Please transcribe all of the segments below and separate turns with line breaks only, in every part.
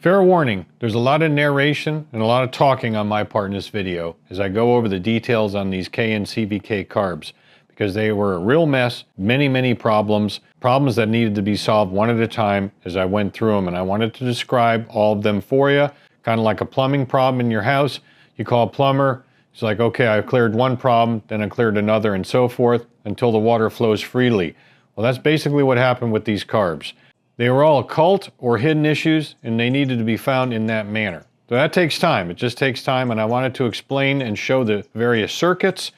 Fair warning, there's a lot of narration and a lot of talking on my part in this video as I go over the details on these Keihin CVK carbs, because they were a real mess, many problems that needed to be solved one at a time as I went through them, and I wanted to describe all of them for you, kind of like a plumbing problem in your house. You call a plumber, it's like, okay, I cleared one problem, then I cleared another, and so forth until the water flows freely. Well, that's basically what happened with these carbs. They were all occult or hidden issues, and they needed to be found in that manner. So that takes time. It just takes time, and I wanted to explain and show the various circuits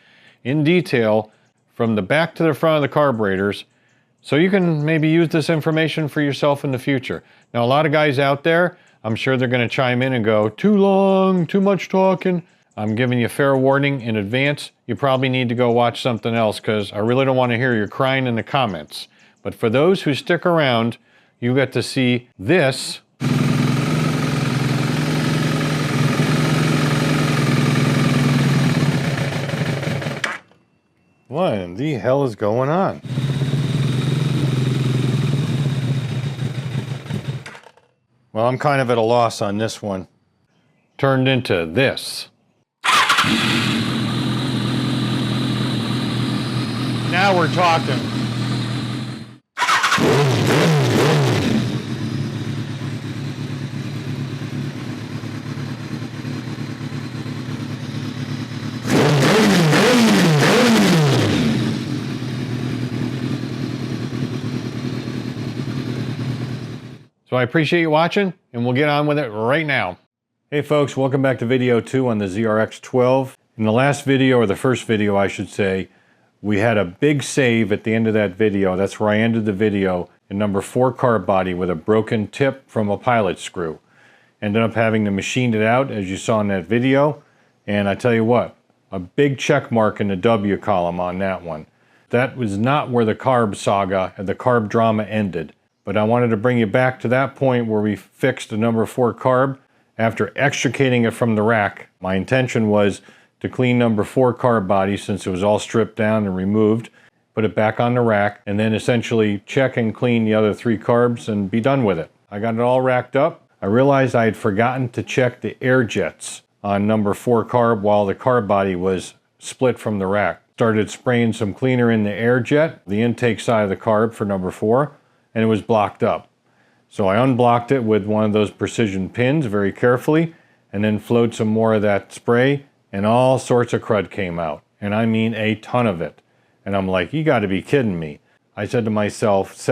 in detail from the back to the front of the carburetors, so you can maybe use this information for yourself in the future. Now, a lot of guys out there, I'm sure they're going to chime in and go, too long, too much talking. I'm giving you fair warning in advance. You probably need to go watch something else, because I really don't want to hear you crying in the comments. But for those who stick around, you get to see this. What in the hell is going on? Well, I'm kind of at a loss on this one. Turned into this. Now we're talking. So I appreciate you watching, and we'll get on with it right now. Hey folks, welcome back to video 2 on the ZRX-12. In the last video, or the first video I should say, we had a big save at the end of that video. That's where I ended the video in number 4 carb body with a broken tip from a pilot screw. Ended up having to machine it out, as you saw in that video, and I tell you what, a big check mark in the W column on that one. That was not where the carb saga and the carb drama ended. But I wanted to bring you back to that point where we fixed the number 4 carb after extricating it from the rack. My intention was to clean number 4 carb body since it was all stripped down and removed, put it back on the rack, and then essentially check and clean the other 3 carbs and be done with it. I got it all racked up. I realized I had forgotten to check the air jets on number 4 carb while the carb body was split from the rack. Started spraying some cleaner in the air jet, the intake side of the carb for number 4, and it was blocked up. So I unblocked it with one of those precision pins very carefully, and then flowed some more of that spray, and all sorts of crud came out. And I mean a ton of it. And I'm like, you gotta be kidding me. I said to myself,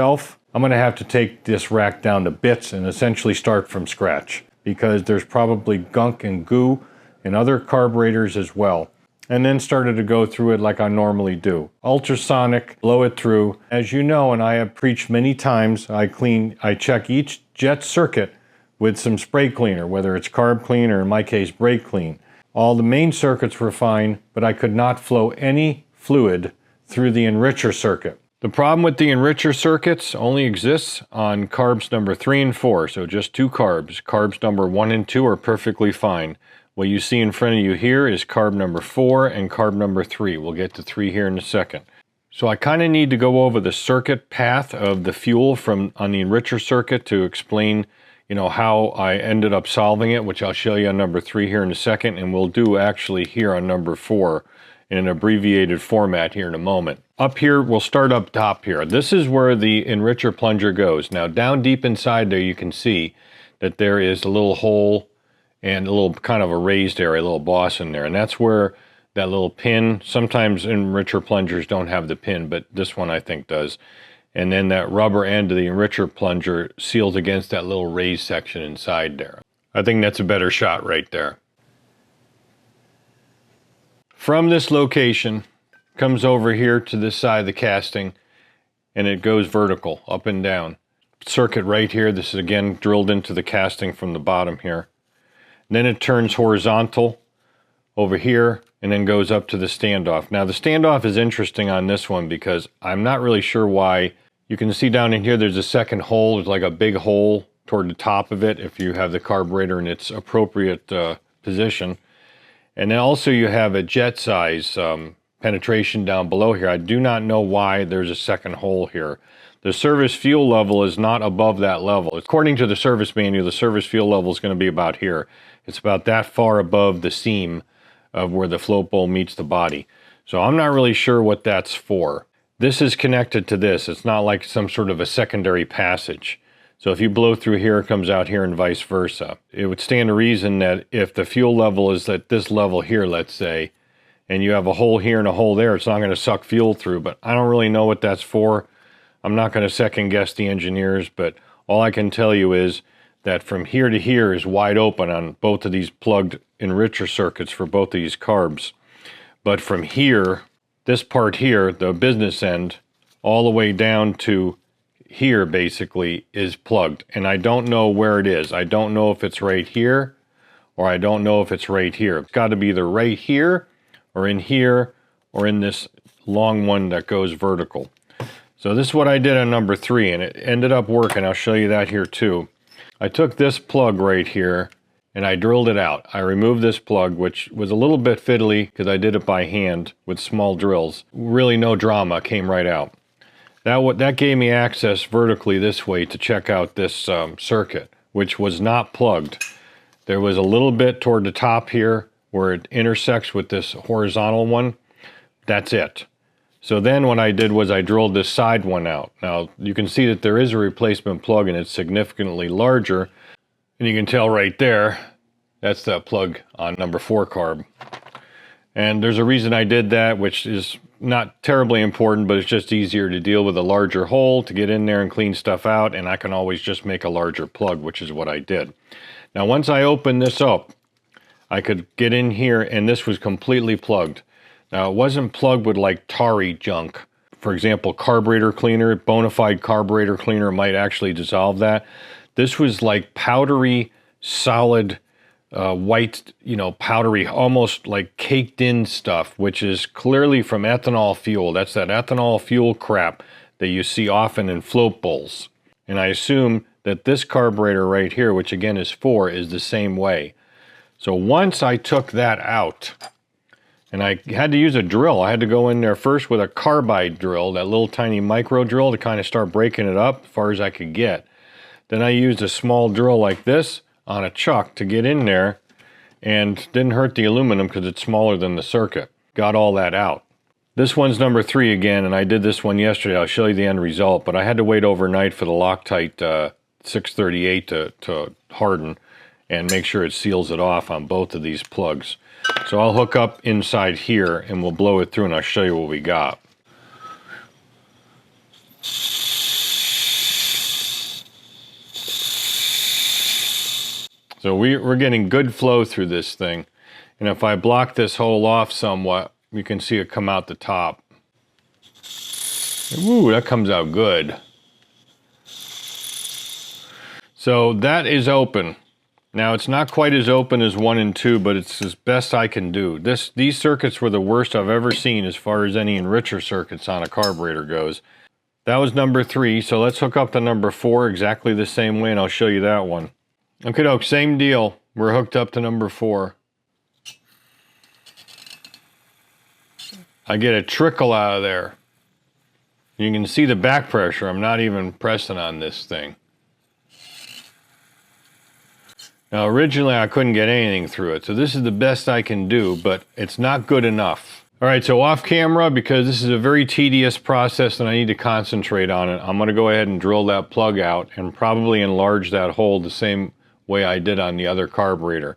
I'm gonna have to take this rack down to bits and essentially start from scratch, because there's probably gunk and goo in other carburetors as well. And then started to go through it like I normally do. Ultrasonic, blow it through. As you know, and I have preached many times, I check each jet circuit with some spray cleaner, whether it's carb clean or in my case, brake clean. All the main circuits were fine, but I could not flow any fluid through the enricher circuit. The problem with the enricher circuits only exists on carbs number 3 and 4, so just 2 carbs. Carbs number 1 and 2 are perfectly fine. What you see in front of you here is carb number 4 and carb number 3. We'll get to 3 here in a second. So I kind of need to go over the circuit path of the fuel from on the enricher circuit to explain, how I ended up solving it, which I'll show you on number 3 here in a second, and we'll do actually here on number 4 in an abbreviated format here in a moment. Up here, we'll start up top here. This is where the enricher plunger goes. Now down deep inside there you can see that there is a little hole and a little kind of a raised area, a little boss in there. And that's where that little pin, sometimes enricher plungers don't have the pin, but this one I think does. And then that rubber end of the enricher plunger seals against that little raised section inside there. I think that's a better shot right there. From this location, comes over here to this side of the casting, and it goes vertical, up and down. Circuit right here, this is again drilled into the casting from the bottom here. Then it turns horizontal over here and then goes up to the standoff. Now the standoff is interesting on this one because I'm not really sure why. You can see down in here there's a second hole. There's like a big hole toward the top of it if you have the carburetor in its appropriate position. And then also you have a jet size penetration down below here. I do not know why there's a second hole here. the service fuel level is not above that level. According to the service manual, the service fuel level is going to be about here. It's about that far above the seam of where the float bowl meets the body. So I'm not really sure what that's for. This is connected to this. It's not like some sort of a secondary passage. So if you blow through here, it comes out here and vice versa. It would stand to reason that if the fuel level is at this level here, let's say, and you have a hole here and a hole there, it's not going to suck fuel through, but I don't really know what that's for. I'm not going to second guess the engineers, but all I can tell you is that from here to here is wide open on both of these plugged enricher circuits for both of these carbs. But from here, this part here, the business end, all the way down to here basically is plugged, and I don't know where it is. I don't know if it's right here or I don't know if it's right here. It's got to be either right here or in this long one that goes vertical. So this is what I did on number 3, and it ended up working. I'll show you that here too. I took this plug right here and I drilled it out. I removed this plug, which was a little bit fiddly because I did it by hand with small drills. Really no drama, came right out. That gave me access vertically this way to check out this circuit, which was not plugged. There was a little bit toward the top here where it intersects with this horizontal one. That's it. So then what I did was I drilled this side one out. Now you can see that there is a replacement plug and it's significantly larger. And you can tell right there, that's that plug on number 4 carb. And there's a reason I did that, which is not terribly important, but it's just easier to deal with a larger hole to get in there and clean stuff out, and I can always just make a larger plug, which is what I did. Now once I opened this up, I could get in here and this was completely plugged. Now it wasn't plugged with like tarry junk. For example, carburetor cleaner, bona fide carburetor cleaner might actually dissolve that. This was like powdery, solid, white, powdery, almost like caked in stuff, which is clearly from ethanol fuel. That's that ethanol fuel crap that you see often in float bowls. And I assume that this carburetor right here, which again is 4, is the same way. So once I took that out, and I had to use a drill. I had to go in there first with a carbide drill, that little tiny micro drill, to kind of start breaking it up as far as I could get. Then I used a small drill like this on a chuck to get in there, and didn't hurt the aluminum because it's smaller than the circuit. Got all that out. This one's number 3 again, and I did this one yesterday. I'll show you the end result, but I had to wait overnight for the Loctite 638 to harden and make sure it seals it off on both of these plugs. So I'll hook up inside here and we'll blow it through and I'll show you what we got. So we're getting good flow through this thing. And if I block this hole off somewhat, you can see it come out the top. Ooh, that comes out good. So that is open. Now it's not quite as open as 1 and 2, but it's as best I can do. These circuits were the worst I've ever seen as far as any enricher circuits on a carburetor goes. That was number 3, so let's hook up to number 4 exactly the same way and I'll show you that one. Okay, doke, same deal. We're hooked up to number 4. I get a trickle out of there. You can see the back pressure. I'm not even pressing on this thing. Now originally I couldn't get anything through it, so this is the best I can do, but it's not good enough. All right, so off camera, because this is a very tedious process and I need to concentrate on it, I'm gonna go ahead and drill that plug out and probably enlarge that hole the same way I did on the other carburetor.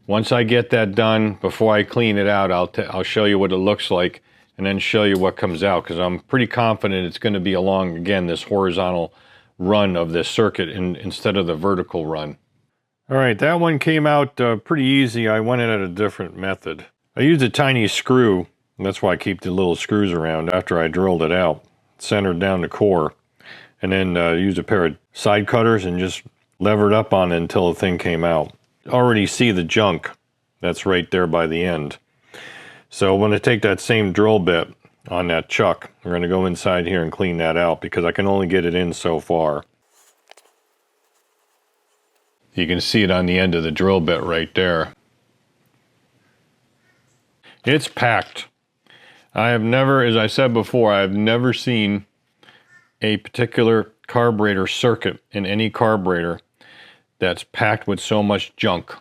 Once I get that done, before I clean it out, I'll show you what it looks like and then show you what comes out, because I'm pretty confident it's gonna be along, again, this horizontal run of this circuit instead of the vertical run. All right, that one came out pretty easy. I went in at a different method. I used a tiny screw. That's why I keep the little screws around after I drilled it out. Centered down the core. And then used a pair of side cutters and just levered up on it until the thing came out. Already see the junk that's right there by the end. So I'm going to take that same drill bit on that chuck. We're going to go inside here and clean that out because I can only get it in so far. You can see it on the end of the drill bit right there. It's packed. I have never, as I said before, I have never seen a particular carburetor circuit in any carburetor that's packed with so much junk.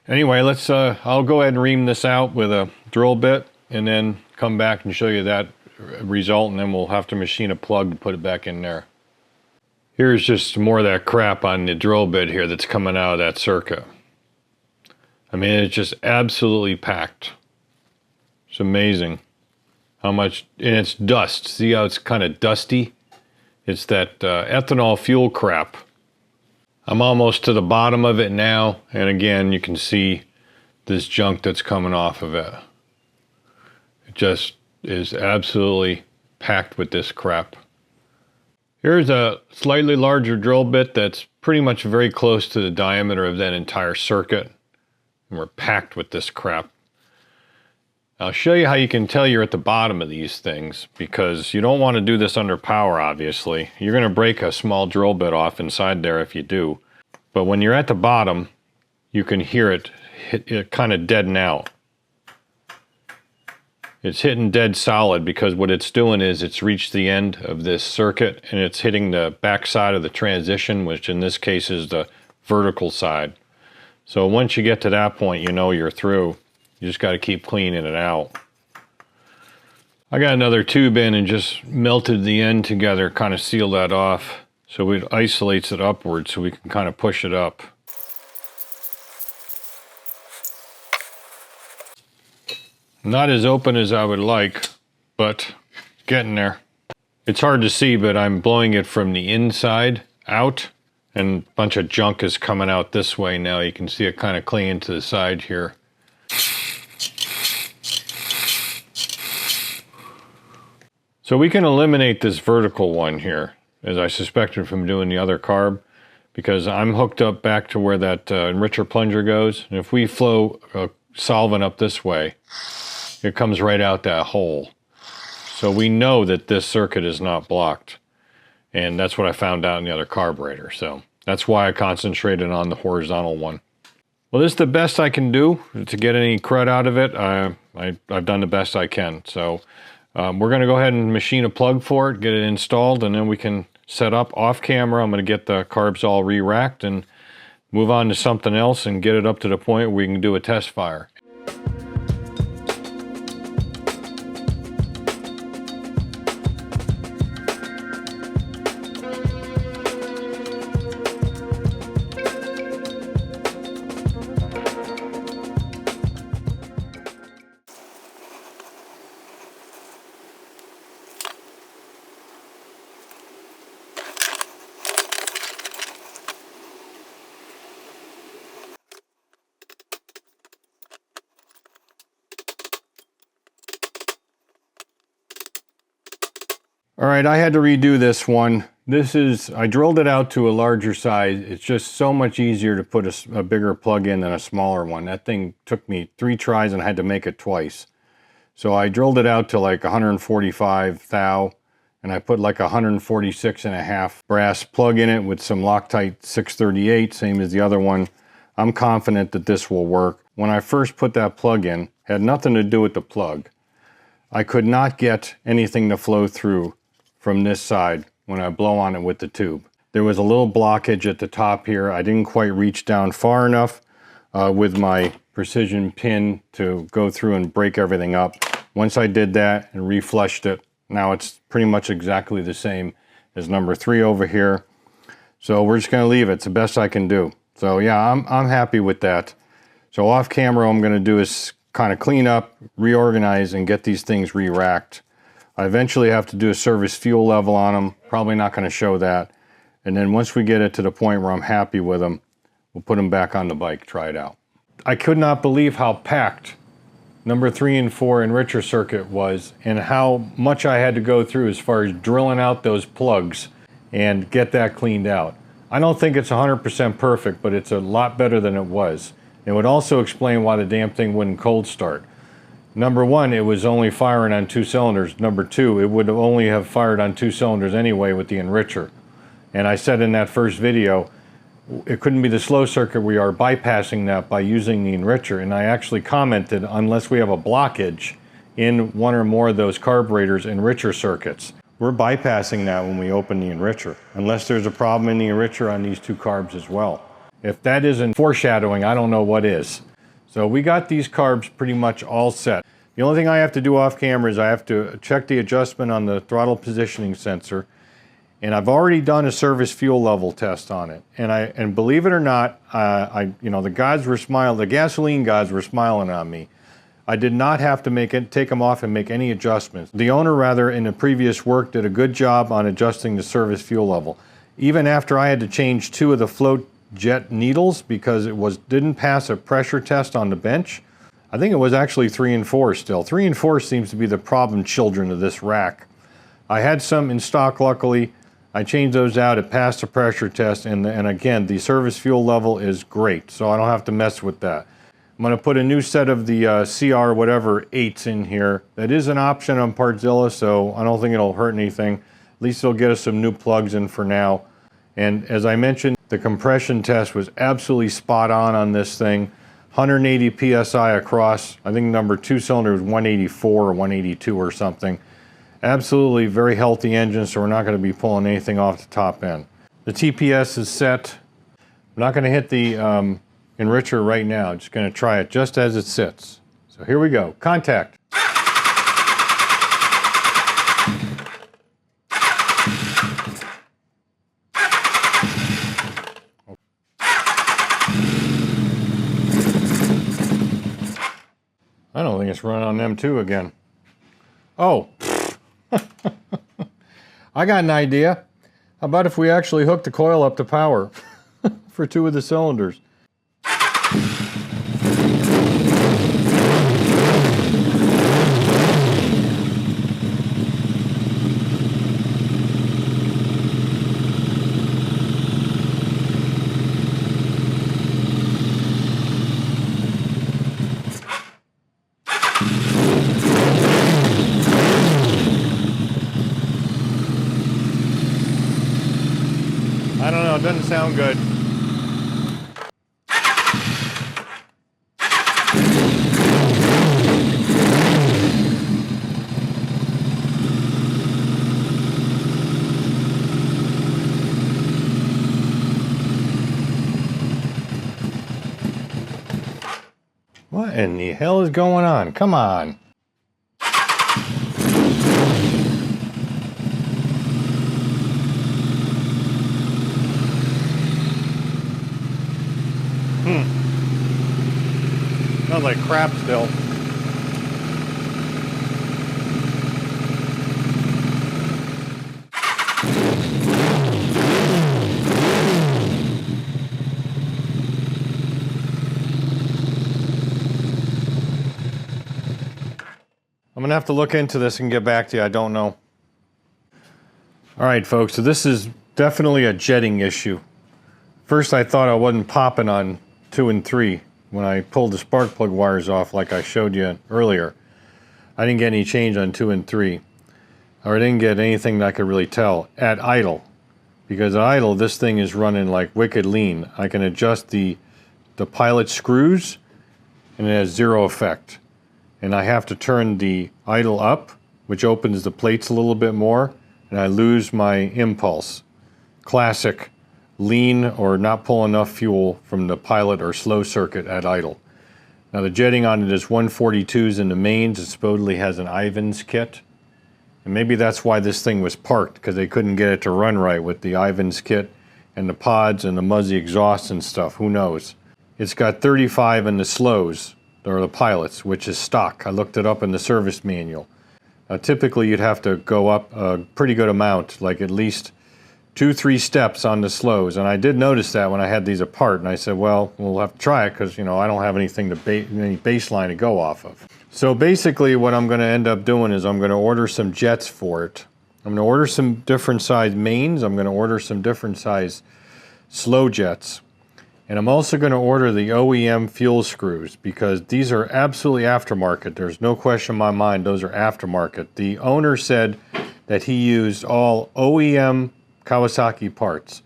Anyway, let's I'll go ahead and ream this out with a drill bit and then come back and show you that result, and then we'll have to machine a plug and put it back in there. Here's just more of that crap on the drill bit here that's coming out of that circuit. I mean, it's just absolutely packed. It's amazing how much, and it's dust. See how it's kind of dusty? It's that ethanol fuel crap. I'm almost to the bottom of it now, and again, you can see this junk that's coming off of it. It just is absolutely packed with this crap. Here's a slightly larger drill bit that's pretty much very close to the diameter of that entire circuit. And we're packed with this crap. I'll show you how you can tell you're at the bottom of these things, because you don't want to do this under power, obviously. You're going to break a small drill bit off inside there if you do. But when you're at the bottom, you can hear it kind of deaden out. It's hitting dead solid because what it's doing is it's reached the end of this circuit and it's hitting the back side of the transition, which in this case is the vertical side. So once you get to that point, you know you're through. You just got to keep cleaning it out. I got another tube in and just melted the end together, kind of sealed that off so it isolates it upwards so we can kind of push it up. Not as open as I would like, but getting there. It's hard to see, but I'm blowing it from the inside out, and a bunch of junk is coming out this way now. You can see it kind of clinging to the side here. So we can eliminate this vertical one here, as I suspected from doing the other carb, because I'm hooked up back to where that enricher plunger goes, and if we flow solvent up this way, it comes right out that hole. So we know that this circuit is not blocked. And that's what I found out in the other carburetor. So that's why I concentrated on the horizontal one. Well, this is the best I can do to get any crud out of it. I've done the best I can. So we're going to go ahead and machine a plug for it, get it installed, and then we can set up off camera. I'm going to get the carbs all re-racked and move on to something else and get it up to the point where we can do a test fire. All right, I had to redo this one. I drilled it out to a larger size. It's just so much easier to put a bigger plug in than a smaller one. That thing took me 3 tries and I had to make it twice. So I drilled it out to like 145 thou, and I put like 146.5 brass plug in it with some Loctite 638, same as the other one. I'm confident that this will work. When I first put that plug in, it had nothing to do with the plug. I could not get anything to flow through from this side when I blow on it with the tube. There was a little blockage at the top here. I didn't quite reach down far enough with my precision pin to go through and break everything up. Once I did that and reflushed it, now it's pretty much exactly the same as number 3 over here. So we're just gonna leave it. It's the best I can do. So yeah, I'm happy with that. So off camera, what I'm gonna do is kind of clean up, reorganize, and get these things re-racked. I eventually have to do a service fuel level on them. Probably not going to show that. And then once we get it to the point where I'm happy with them, we'll put them back on the bike, try it out. I could not believe how packed number 3 and 4 enricher circuit was, and how much I had to go through as far as drilling out those plugs and get that cleaned out. I don't think it's 100% perfect, but it's a lot better than it was. It would also explain why the damn thing wouldn't cold start. Number 1, it was only firing on 2 cylinders. Number 2, it would only have fired on 2 cylinders anyway with the enricher. And I said in that first video, it couldn't be the slow circuit. We are bypassing that by using the enricher. And I actually commented, unless we have a blockage in one or more of those carburetors enricher circuits, we're bypassing that when we open the enricher, unless there's a problem in the enricher on these two carbs as well. If that isn't foreshadowing, I don't know what is. So we got these carbs pretty much all set. The only thing I have to do off camera is I have to check the adjustment on the throttle positioning sensor. And I've already done a service fuel level test on it. And believe it or not, the guys were smiling, the gasoline guys were smiling on me. I did not have to take them off and make any adjustments. The owner, rather, in the previous work did a good job on adjusting the service fuel level. Even after I had to change 2 of the float jet needles because it didn't pass a pressure test on the bench. I think it was actually 3 and 4 still. 3 and 4 seems to be the problem children of this rack. I had some in stock, luckily. I changed those out, it passed the pressure test, and again, the service fuel level is great, so I don't have to mess with that. I'm going to put a new set of the CR whatever 8s in here. That is an option on Partzilla, so I don't think it'll hurt anything. At least it'll get us some new plugs in for now. And as I mentioned, the compression test was absolutely spot on this thing. 180 PSI across. I think number 2 cylinder was 184 or 182 or something. Absolutely very healthy engine, so we're not going to be pulling anything off the top end. The TPS is set. I'm not going to hit the enricher right now. I'm just going to try it just as it sits. So here we go. Contact. I don't think it's running on them too again. Oh. I got an idea. How about if we actually hook the coil up to power for 2 of the cylinders? I don't know, it doesn't sound good. What in the hell is going on? Come on. Smells like crap still. I'm gonna have to look into this and get back to you. I don't know. All right, folks, so this is definitely a jetting issue. First, I thought I wasn't popping on 2 and 3 when I pulled the spark plug wires off like I showed you earlier. I didn't get any change on 2 and 3, or I didn't get anything that I could really tell at idle, because at idle this thing is running like wicked lean. I can adjust the pilot screws and it has 0 effect. And I have to turn the idle up, which opens the plates a little bit more, and I lose my impulse. Classic lean or not pull enough fuel from the pilot or slow circuit at idle. Now the jetting on it is 142s in the mains. It supposedly has an Ivan's kit. And maybe that's why this thing was parked, because they couldn't get it to run right with the Ivan's kit and the pods and the Muzzy exhaust and stuff. Who knows? It's got 35 in the slows, or the pilots, which is stock. I looked it up in the service manual. Typically you'd have to go up a pretty good amount, like at least 2-3 steps on the slows, and I did notice that when I had these apart, and I said, well, we'll have to try it because, you know, I don't have anything to any baseline to go off of. So basically what I'm going to end up doing is I'm going to order some jets for it. I'm going to order some different size mains. I'm going to order some different size slow jets, and I'm also going to order the OEM fuel screws, because these are absolutely aftermarket. There's no question in my mind those are aftermarket. The owner said that he used all OEM Kawasaki parts,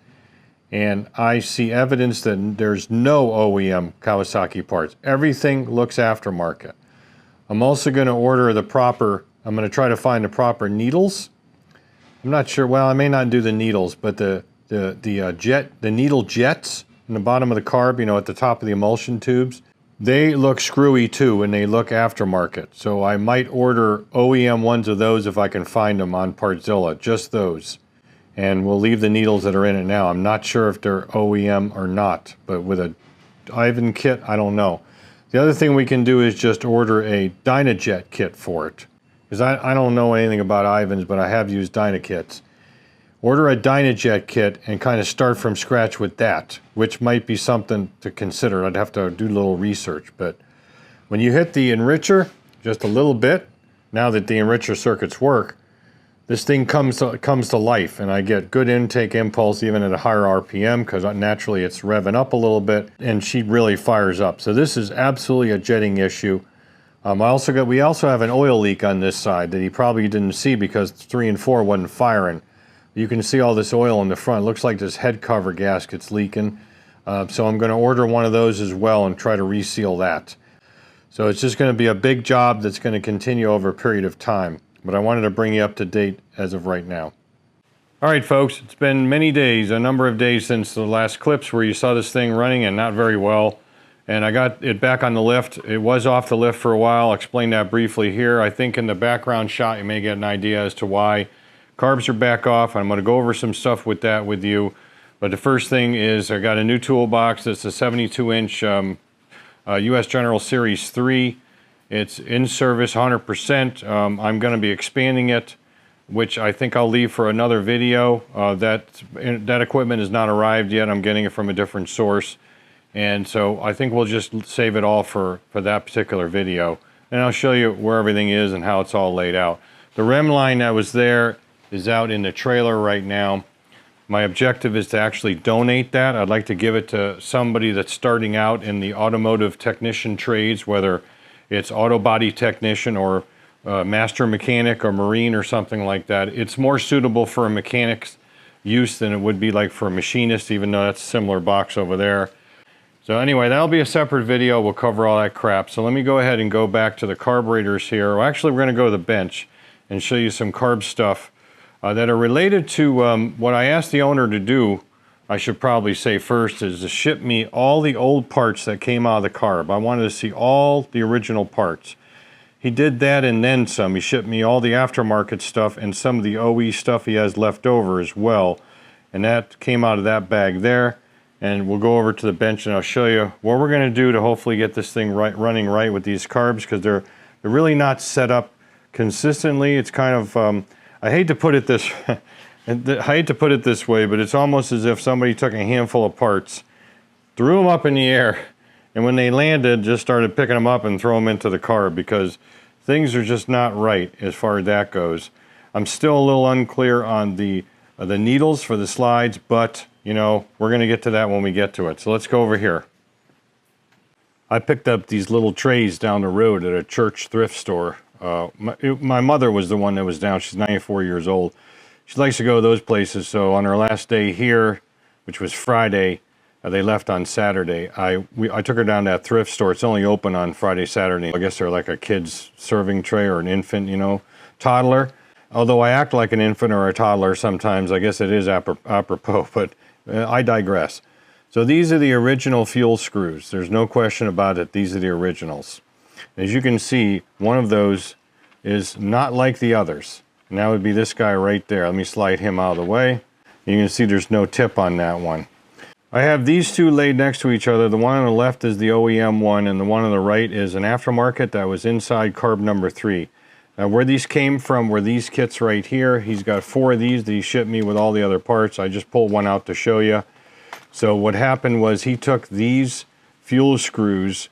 and I see evidence that there's no OEM Kawasaki parts. Everything looks aftermarket. I'm also going to order I'm going to try to find the proper needles I'm not sure, well, I may not do the needles, but the needle jets in the bottom of the carb, you know, at the top of the emulsion tubes, they look screwy too, and they look aftermarket. So I might order OEM ones of those if I can find them on Partzilla, just those. And we'll leave the needles that are in it now. I'm not sure if they're OEM or not, but with a Ivan kit, I don't know. The other thing we can do is just order a Dynajet kit for it. Because I don't know anything about Ivans, but I have used Dynakits. Order a Dynajet kit and kind of start from scratch with that, which might be something to consider. I'd have to do a little research, but when you hit the enricher just a little bit, now that the enricher circuits work, this thing comes to life, and I get good intake impulse even at a higher RPM because naturally it's revving up a little bit, and she really fires up. So this is absolutely a jetting issue. We also have an oil leak on this side that he probably didn't see because 3 and 4 wasn't firing. You can see all this oil in the front. It looks like this head cover gasket's leaking. So I'm going to order one of those as well and try to reseal that. So it's just going to be a big job that's going to continue over a period of time. But I wanted to bring you up to date as of right now. All right, folks, it's been many days, a number of days since the last clips where you saw this thing running and not very well. And I got it back on the lift. It was off the lift for a while. I'll explain that briefly here. I think in the background shot you may get an idea as to why. Carbs are back off. I'm going to go over some stuff with that with you. But the first thing is I got a new toolbox. It's a 72-inch US General Series 3. It's in service 100%. I'm going to be expanding it, which I think I'll leave for another video. That equipment has not arrived yet. I'm getting it from a different source. And so I think we'll just save it all for that particular video. And I'll show you where everything is and how it's all laid out. The REM line that was there is out in the trailer right now. My objective is to actually donate that. I'd like to give it to somebody that's starting out in the automotive technician trades, whether it's auto body technician or master mechanic or marine or something like that. It's more suitable for a mechanic's use than it would be like for a machinist, even though that's a similar box over there. So anyway, that'll be a separate video. We'll cover all that crap. So let me go ahead and go back to the carburetors here. Well, actually, we're going to go to the bench and show you some carb stuff that are related to what I asked the owner to do. I should probably say first is to ship me all the old parts that came out of the carb. I wanted to see all the original parts. He did that and then some. He shipped me all the aftermarket stuff and some of the OE stuff he has left over as well. And that came out of that bag there. And we'll go over to the bench and I'll show you what we're going to do to hopefully get this thing running right with these carbs, because they're really not set up consistently. It's kind of, I hate to put it this way, but it's almost as if somebody took a handful of parts, threw them up in the air, and when they landed, just started picking them up and throw them into the carb, because things are just not right as far as that goes. I'm still a little unclear on the needles for the slides, but you know, we're going to get to that when we get to it. So let's go over here. I picked up these little trays down the road at a church thrift store. My mother was the one that was down. She's 94 years old. She likes to go to those places. So on her last day here, which was Friday, they left on Saturday. I took her down to that thrift store. It's only open on Friday, Saturday. I guess they're like a kid's serving tray or an infant, you know, toddler. Although I act like an infant or a toddler sometimes, I guess it is apropos, but I digress. So these are the original fuel screws. There's no question about it. These are the originals. As you can see, one of those is not like the others. And that would be this guy right there. Let me slide him out of the way. You can see there's no tip on that one. I have these two laid next to each other. The one on the left is the OEM one, and the one on the right is an aftermarket that was inside carb number 3. Now, where these came from were these kits right here. He's got 4 of these that he shipped me with all the other parts. I just pulled one out to show you. So what happened was he took these fuel screws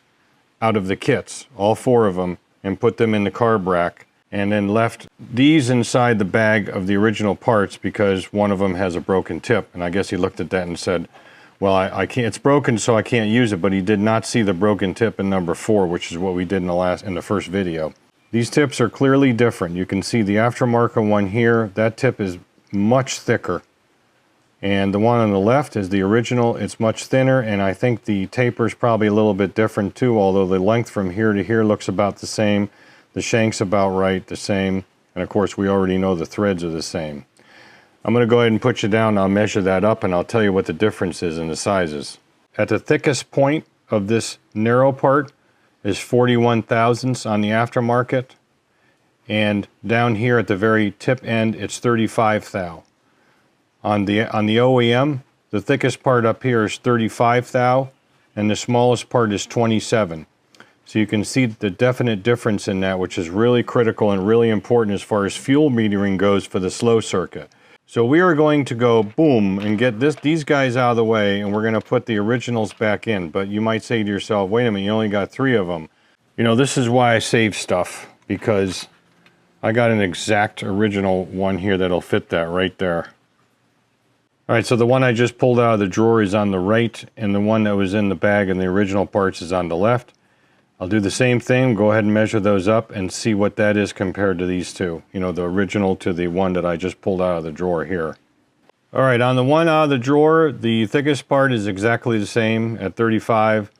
out of the kits, all 4 of them, and put them in the carb rack, and then left these inside the bag of the original parts because one of them has a broken tip. And I guess he looked at that and said, well, I can't, it's broken, so I can't use it. But he did not see the broken tip in number 4, which is what we did in the first video. These tips are clearly different. You can see the aftermarket one here. That tip is much thicker. And the one on the left is the original. It's much thinner, and I think the taper is probably a little bit different too, although the length from here to here looks about the same. The shank's about right, the same. And of course, we already know the threads are the same. I'm going to go ahead and put you down. I'll measure that up and I'll tell you what the difference is in the sizes. At the thickest point of this narrow part is 41 thousandths on the aftermarket. And down here at the very tip end, it's 35 thou. On the OEM, the thickest part up here is 35 thou, and the smallest part is 27. So you can see the definite difference in that, which is really critical and really important as far as fuel metering goes for the slow circuit. So we are going to go boom and get these guys out of the way, and we're going to put the originals back in. But you might say to yourself, wait a minute, you only got 3 of them. You know, this is why I save stuff, because I got an exact original one here that'll fit that right there. All right, so the one I just pulled out of the drawer is on the right, and the one that was in the bag and the original parts is on the left. I'll do the same thing, go ahead and measure those up and see what that is compared to these two. You know, the original to the one that I just pulled out of the drawer here. All right, on the one out of the drawer, the thickest part is exactly the same at 35.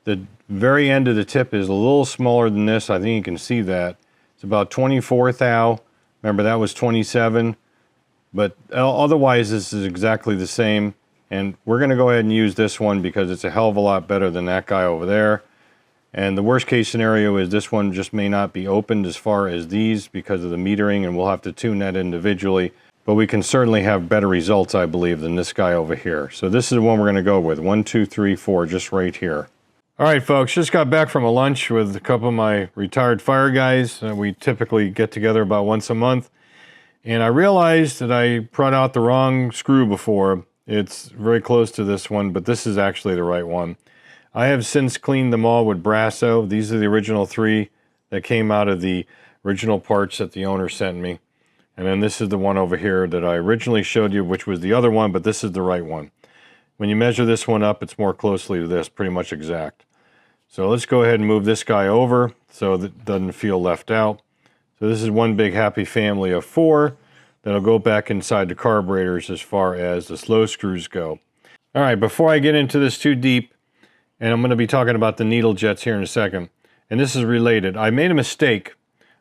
The very end of the tip is a little smaller than this. I think you can see that. It's about 24 thou. Remember, that was 27. But otherwise, this is exactly the same. And we're going to go ahead and use this one because it's a hell of a lot better than that guy over there. And the worst case scenario is this one just may not be opened as far as these because of the metering, and we'll have to tune that individually. But we can certainly have better results, I believe, than this guy over here. So this is the one we're going to go with. 1, 2, 3, 4, just right here. All right, folks, just got back from a lunch with a couple of my retired fire guys. We typically get together about once a month. And I realized that I brought out the wrong screw before. It's very close to this one, but this is actually the right one. I have since cleaned them all with Brasso. These are the original 3 that came out of the original parts that the owner sent me. And then this is the one over here that I originally showed you, which was the other one, but this is the right one. When you measure this one up, it's more closely to this, pretty much exact. So let's go ahead and move this guy over so that it doesn't feel left out. So this is one big happy family of 4 that'll go back inside the carburetors as far as the slow screws go. All right, before I get into this too deep, and I'm going to be talking about the needle jets here in a second, and this is related. I made a mistake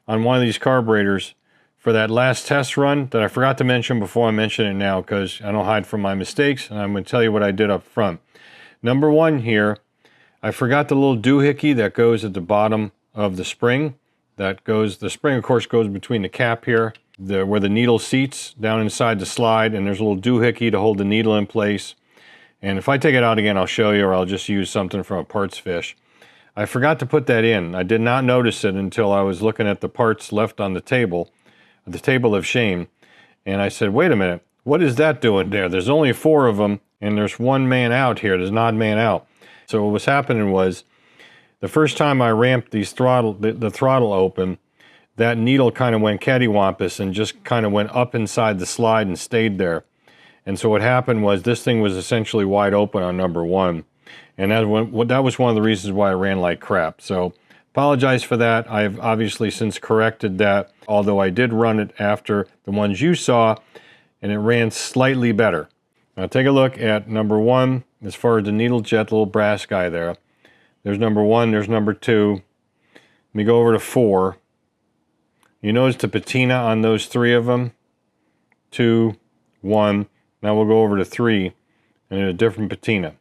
on one of these carburetors for that last test run that I forgot to mention before I mention it now, because I don't hide from my mistakes, and I'm going to tell you what I did up front. Number 1 here, I forgot the little doohickey that goes at the bottom of the spring. The spring, of course, goes between the cap here, where the needle seats down inside the slide, and there's a little doohickey to hold the needle in place. And if I take it out again, I'll show you, or I'll just use something from a parts fish. I forgot to put that in. I did not notice it until I was looking at the parts left on the table of shame. And I said, wait a minute, what is that doing there? There's only 4 of them, and there's 1 man out here. There's an odd man out. So what was happening was, the first time I ramped the throttle open, that needle kind of went cattywampus and just kind of went up inside the slide and stayed there. And so what happened was this thing was essentially wide open on number 1. And that was one of the reasons why I ran like crap. So apologize for that. I've obviously since corrected that, although I did run it after the ones you saw, and it ran slightly better. Now take a look at number 1 as far as the needle jet, the little brass guy there. There's number 1, there's number 2. Let me go over to 4. You notice the patina on those 3 of them? 2, 1. Now we'll go over to 3 and a different patina.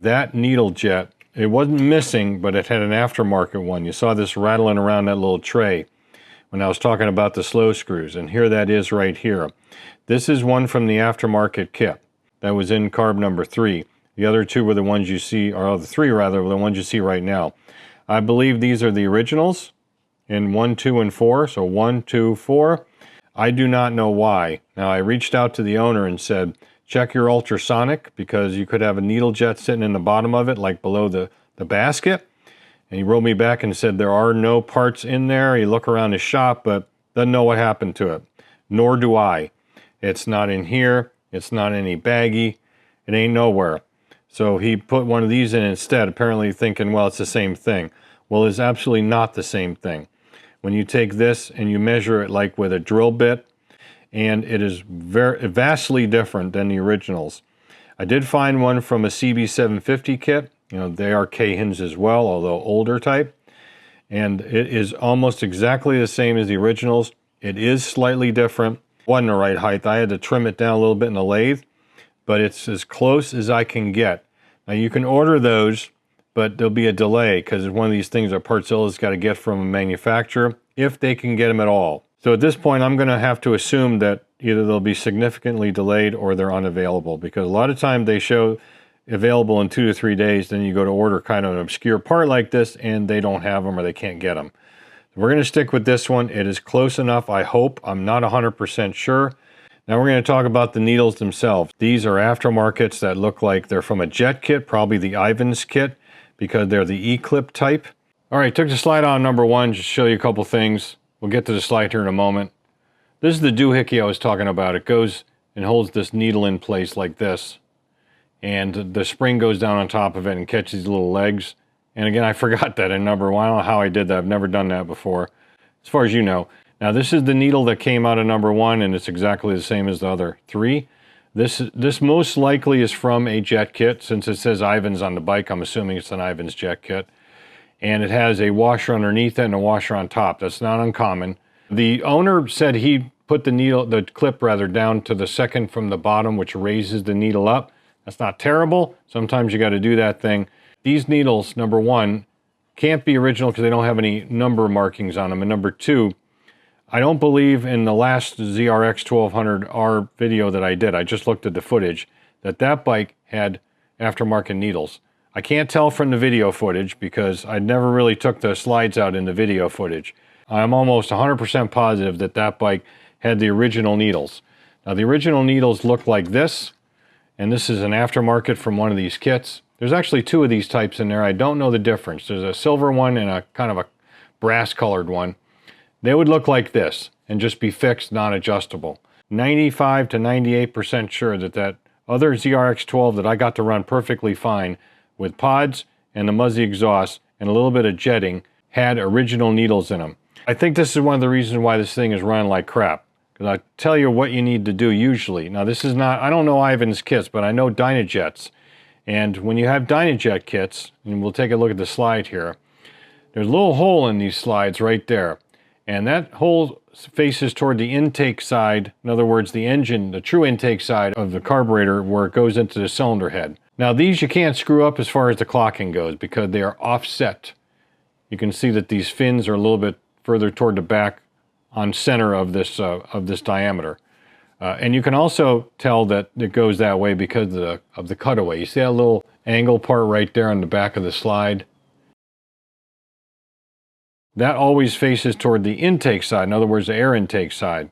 That needle jet, it wasn't missing, but it had an aftermarket one. You saw this rattling around that little tray when I was talking about the slow screws, and here that is right here. This is one from the aftermarket kit that was in carb number 3. The other 2 were the ones you see, or the 3 rather, were the ones you see right now. I believe these are the originals in 1, 2, and 4. So 1, 2, 4. I do not know why. Now I reached out to the owner and said, check your ultrasonic, because you could have a needle jet sitting in the bottom of it, like below the basket. And he wrote me back and said there are no parts in there. He looked around his shop, but doesn't know what happened to it. Nor do I. It's not in here. It's not in any baggie. It ain't nowhere. So he put one of these in instead, apparently thinking, well, it's the same thing. Well, it's absolutely not the same thing. When you take this and you measure it like with a drill bit, and it is vastly different than the originals. I did find one from a CB750 kit. You know, they are Keihins as well, although older type. And it is almost exactly the same as the originals. It is slightly different. Wasn't the right height. I had to trim it down a little bit in the lathe, but it's as close as I can get. Now you can order those, but there'll be a delay because it's one of these things that Partzilla's got to get from a manufacturer, if they can get them at all. So at this point, I'm going to have to assume that either they'll be significantly delayed or they're unavailable, because a lot of times they show available in 2 to 3 days, then you go to order kind of an obscure part like this and they don't have them or they can't get them. We're going to stick with this one. It is close enough, I hope. I'm not 100% sure. Now we're going to talk about the needles themselves. These are aftermarkets that look like they're from a jet kit, probably the Ivan's kit, because they're the E-clip type. All right, took the slide on number one just to show you a couple things. We'll get to the slide here in a moment. This is the doohickey I was talking about. It goes and holds this needle in place like this, and the spring goes down on top of it and catches these little legs. And again, I forgot that in number one. I don't know how I did that. I've never done that before, as far as you know. Now, this is the needle that came out of number one, and it's exactly the same as the other three. This most likely is from a jet kit. Since it says Ivan's on the bike, I'm assuming it's an Ivan's jet kit. And it has a washer underneath it and a washer on top. That's not uncommon. The owner said he put the clip down to the second from the bottom, which raises the needle up. That's not terrible. Sometimes you got to do that thing. These needles, number one, can't be original because they don't have any number markings on them. And number two, I don't believe in the last ZRX-1200R video that I did, I just looked at the footage, that bike had aftermarket needles. I can't tell from the video footage because I never really took the slides out in the video footage. I'm almost 100% positive that bike had the original needles. Now the original needles look like this, and this is an aftermarket from one of these kits. There's actually two of these types in there. I don't know the difference. There's a silver one and a kind of a brass colored one. They would look like this and just be fixed, non-adjustable. 95 to 98% sure that other ZRX-12 that I got to run perfectly fine with pods and the Muzzy exhaust and a little bit of jetting had original needles in them. I think this is one of the reasons why this thing is running like crap. Because I tell you what you need to do usually. Now this is not, I don't know Ivan's kits, but I know Dynajets. And when you have Dynajet kits, and we'll take a look at the slide here, there's a little hole in these slides right there. And that hole faces toward the intake side, in other words, the engine, the true intake side of the carburetor where it goes into the cylinder head. Now these you can't screw up as far as the clocking goes because they are offset. You can see that these fins are a little bit further toward the back on center of this diameter. And you can also tell that it goes that way because of the cutaway. You see that little angle part right there on the back of the slide? That always faces toward the intake side, in other words, the air intake side.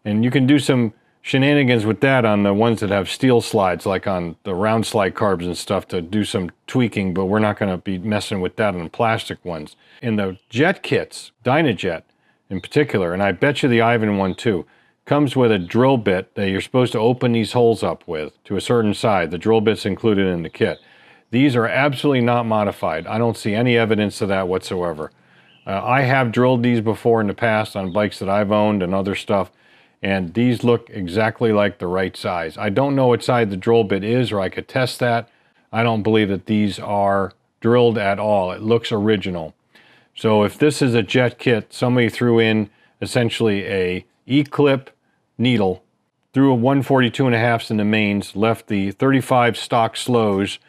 And you can do some shenanigans with that on the ones that have steel slides, like on the round slide carbs and stuff, to do some tweaking, but we're not going to be messing with that on plastic ones. In the jet kits, Dynajet in particular, and I bet you the Ivan one too, comes with a drill bit that you're supposed to open these holes up with to a certain side. The drill bit's included in the kit. These are absolutely not modified. I don't see any evidence of that whatsoever. I have drilled these before in the past on bikes that I've owned and other stuff, and these look exactly like the right size. I don't know what side the drill bit is, or I could test that. I don't believe that these are drilled at all. It looks original. So if this is a jet kit, somebody threw in essentially a E-clip needle, threw a 142.5 in the mains, left the 35 stock slows,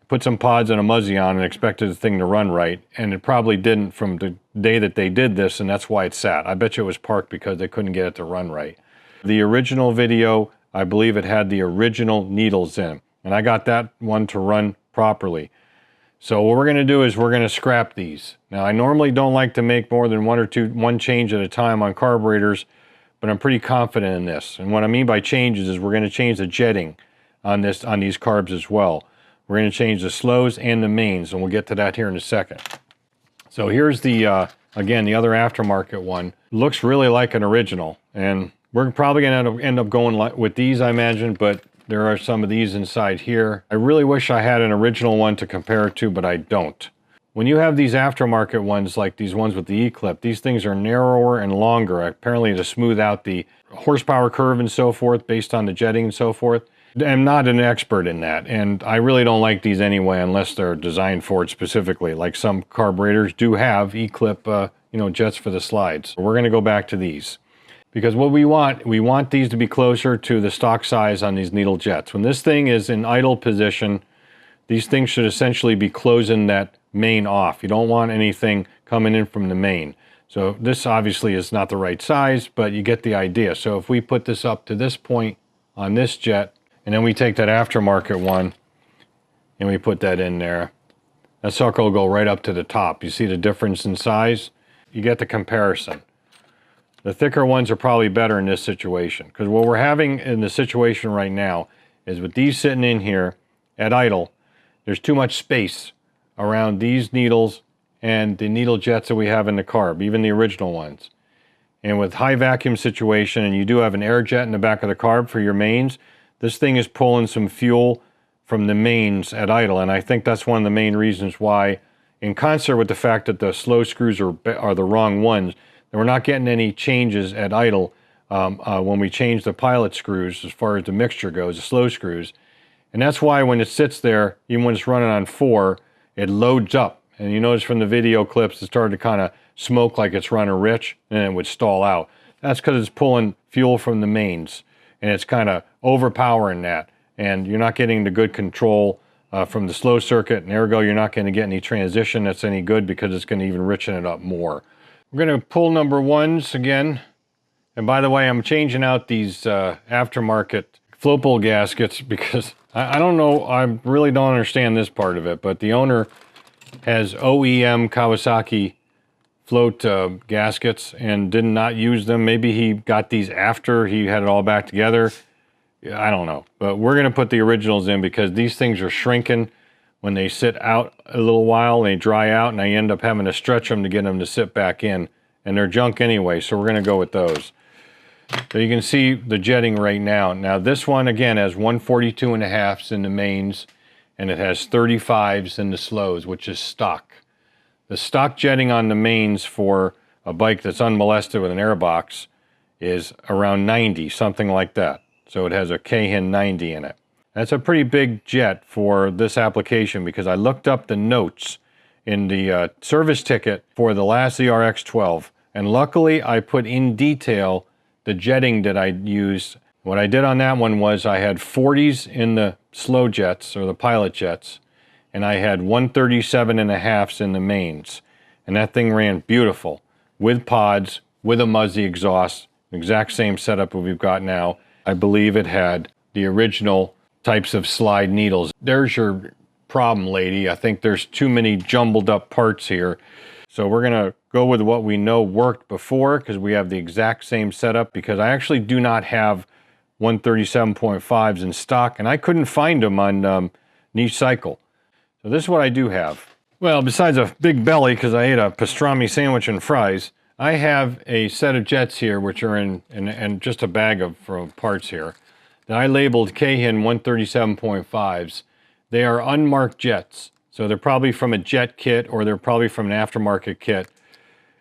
put some pods and a Muzzy on and expected the thing to run right, and it probably didn't from the day that they did this, and that's why it sat. I bet you it was parked because they couldn't get it to run right. The original video, I believe it had the original needles in, and I got that one to run properly. So what we're going to do is we're going to scrap these. Now I normally don't like to make more than one change at a time on carburetors, but I'm pretty confident in this. And what I mean by changes is we're going to change the jetting on these carbs as well. We're going to change the slows and the mains, and we'll get to that here in a second. So here's the, again, the other aftermarket one. Looks really like an original, and we're probably going to end up going with these, I imagine, but there are some of these inside here. I really wish I had an original one to compare it to, but I don't. When you have these aftermarket ones, like these ones with the E-clip, these things are narrower and longer, apparently to smooth out the horsepower curve and so forth, based on the jetting and so forth. I'm not an expert in that, and I really don't like these anyway unless they're designed for it specifically, like some carburetors do have E-clip jets for the slides. We're going to go back to these because what we want these to be closer to the stock size on these needle jets. When this thing is in idle position, these things should essentially be closing that main off. You don't want anything coming in from the main. So this obviously is not the right size, but you get the idea. So if we put this up to this point on this jet, and then we take that aftermarket one and we put that in there, that sucker will go right up to the top. You see the difference in size? You get the comparison. The thicker ones are probably better in this situation, because what we're having in the situation right now is with these sitting in here at idle, there's too much space around these needles and the needle jets that we have in the carb, even the original ones. And with high vacuum situation, and you do have an air jet in the back of the carb for your mains, this thing is pulling some fuel from the mains at idle, and I think that's one of the main reasons why, in concert with the fact that the slow screws are the wrong ones, and we're not getting any changes at idle when we change the pilot screws as far as the mixture goes, the slow screws. And that's why when it sits there, even when it's running on 4, it loads up. And you notice from the video clips, it started to kind of smoke like it's running rich, and it would stall out. That's because it's pulling fuel from the mains, and it's kind of overpowering that. And you're not getting the good control from the slow circuit, and ergo you're not going to get any transition that's any good, because it's going to even richen it up more. We're going to pull number 1s again. And by the way, I'm changing out these aftermarket float bowl gaskets because I don't know, I really don't understand this part of it, but the owner has OEM Kawasaki float gaskets and did not use them. Maybe he got these after he had it all back together. I don't know, but we're going to put the originals in because these things are shrinking when they sit out a little while, they dry out, and I end up having to stretch them to get them to sit back in, and they're junk anyway, so we're going to go with those. So you can see the jetting right now. Now this one again has 142.5s in the mains, and it has 35s in the slows, which is stock. The stock jetting on the mains for a bike that's unmolested with an airbox is around 90, something like that. So it has a Keihin 90 in it. That's a pretty big jet for this application, because I looked up the notes in the service ticket for the last ZRX-12, and luckily I put in detail the jetting that I used. What I did on that one was I had 40s in the slow jets, or the pilot jets, and I had 137.5s in the mains. And that thing ran beautiful, with pods, with a Muzzy exhaust, exact same setup that we've got now. I believe it had the original types of slide needles. There's your problem, lady. I think there's too many jumbled up parts here. So we're gonna go with what we know worked before, because we have the exact same setup, because I actually do not have 137.5s in stock, and I couldn't find them on Niche Cycle. So this is what I do have. Well, besides a big belly, because I ate a pastrami sandwich and fries, I have a set of jets here, which are in just a bag of parts here, that I labeled Keihin 137.5s. They are unmarked jets, so they're probably from a jet kit, or they're probably from an aftermarket kit.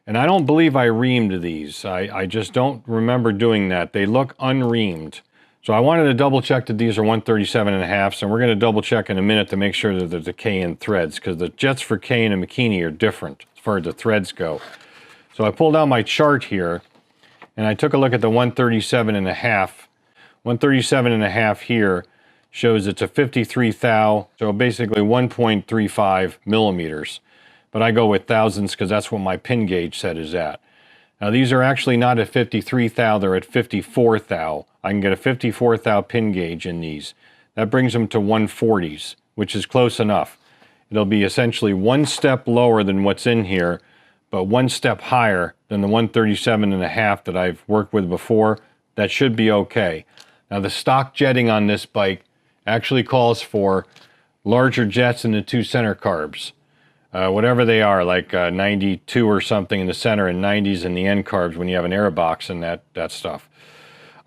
And I don't believe I reamed these. I just don't remember doing that. They look unreamed. So I wanted to double check that these are 137.5s, and we're going to double check in a minute to make sure that they're the Keihin threads, because the jets for Keihin and Makini are different as far as the threads go. So I pulled out my chart here, and I took a look at the 137.5. 137.5 here shows it's a 53 thou, so basically 1.35 millimeters. But I go with thousandths because that's what my pin gauge set is at. Now these are actually not at 53 thou, they're at 54 thou. I can get a 54 thou pin gauge in these. That brings them to 140s, which is close enough. It'll be essentially one step lower than what's in here, but one step higher than the 137.5 that I've worked with before. That should be okay. Now the stock jetting on this bike actually calls for larger jets in the 2 center carbs. Whatever they are, like 92 or something in the center and 90s in the end carbs when you have an air box and that stuff.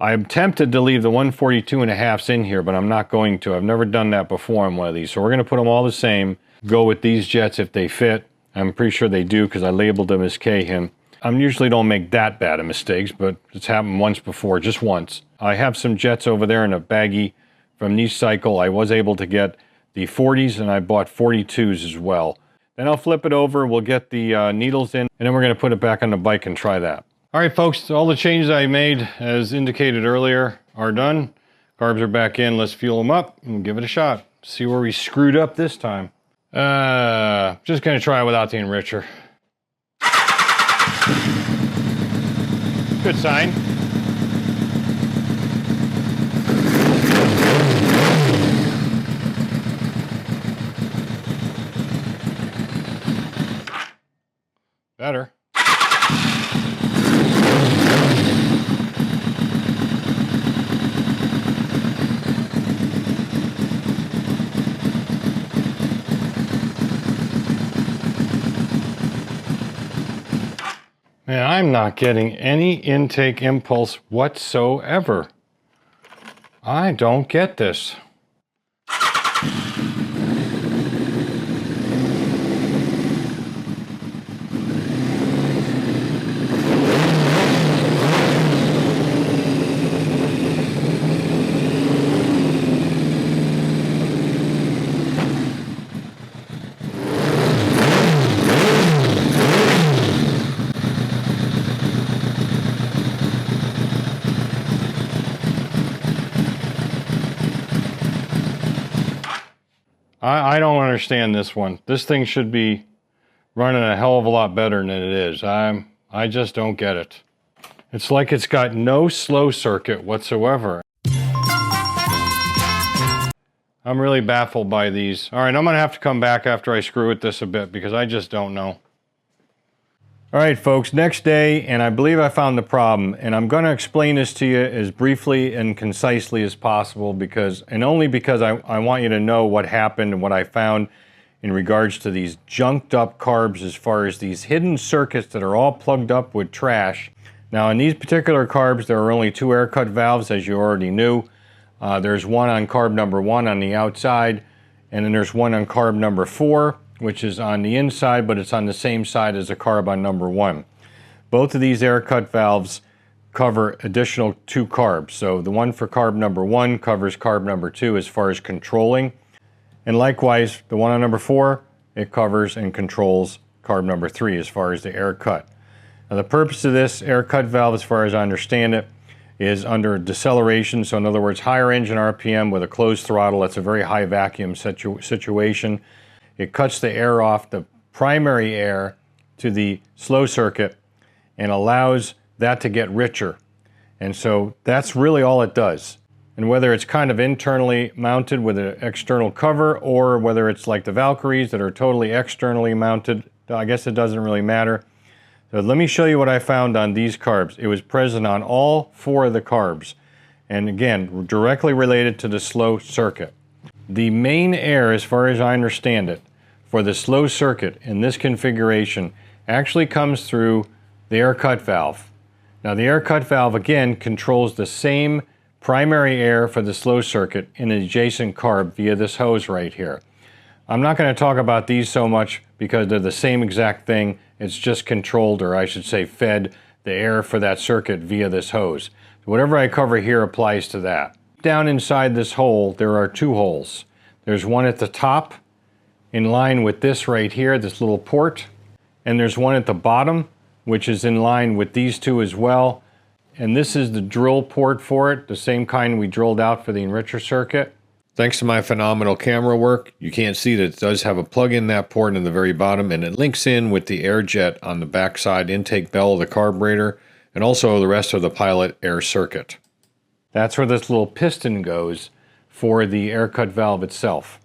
I'm tempted to leave the 142.5s in here, but I'm not going to. I've never done that before on one of these. So we're going to put them all the same, go with these jets if they fit. I'm pretty sure they do because I labeled them as Keihin. I usually don't make that bad of mistakes, but it's happened once before, just once. I have some jets over there in a baggie from Niche Cycle. I was able to get the 40s, and I bought 42s as well. Then I'll flip it over, we'll get the needles in, and then we're going to put it back on the bike and try that. All right, folks, all the changes I made, as indicated earlier, are done. Carbs are back in. Let's fuel them up and give it a shot. See where we screwed up this time. Just gonna try without the enricher. Good sign. Better. Man, I'm not getting any intake impulse whatsoever. I don't get this. I don't understand this one. This thing should be running a hell of a lot better than it is. I just don't get it. It's like it's got no slow circuit whatsoever. I'm really baffled by these. All right, I'm gonna have to come back after I screw with this a bit because I just don't know. All right, folks, next day, and I believe I found the problem, and I'm gonna explain this to you as briefly and concisely as possible only because I want you to know what happened and what I found in regards to these junked up carbs as far as these hidden circuits that are all plugged up with trash. Now, in these particular carbs, there are only 2 air cut valves, as you already knew. There's one on carb number 1 on the outside, and then there's one on carb number 4, which is on the inside, but it's on the same side as the carb on number 1. Both of these air cut valves cover additional 2 carbs. So the one for carb number 1 covers carb number 2 as far as controlling. And likewise, the one on number 4, it covers and controls carb number 3 as far as the air cut. Now the purpose of this air cut valve, as far as I understand it, is under deceleration. So in other words, higher engine RPM with a closed throttle. That's a very high vacuum situation. It cuts the air off, the primary air, to the slow circuit and allows that to get richer. And so that's really all it does. And whether it's kind of internally mounted with an external cover or whether it's like the Valkyries that are totally externally mounted, I guess it doesn't really matter. So let me show you what I found on these carbs. It was present on all 4 of the carbs. And again, directly related to the slow circuit. The main air, as far as I understand it, for the slow circuit in this configuration actually comes through the air cut valve. Now the air cut valve again controls the same primary air for the slow circuit in an adjacent carb via this hose right here. I'm not going to talk about these so much because they're the same exact thing. It's just controlled, or I should say fed, the air for that circuit via this hose. So whatever I cover here applies to that. Down inside this hole there are 2 holes. There's one at the top in line with this right here, this little port, and there's one at the bottom which is in line with these 2 as well. And this is the drill port for it, the same kind we drilled out for the enricher circuit. Thanks to my phenomenal camera work, you can't see that it does have a plug in that port in the very bottom, and it links in with the air jet on the backside intake bell of the carburetor and also the rest of the pilot air circuit. That's where this little piston goes for the air cut valve itself.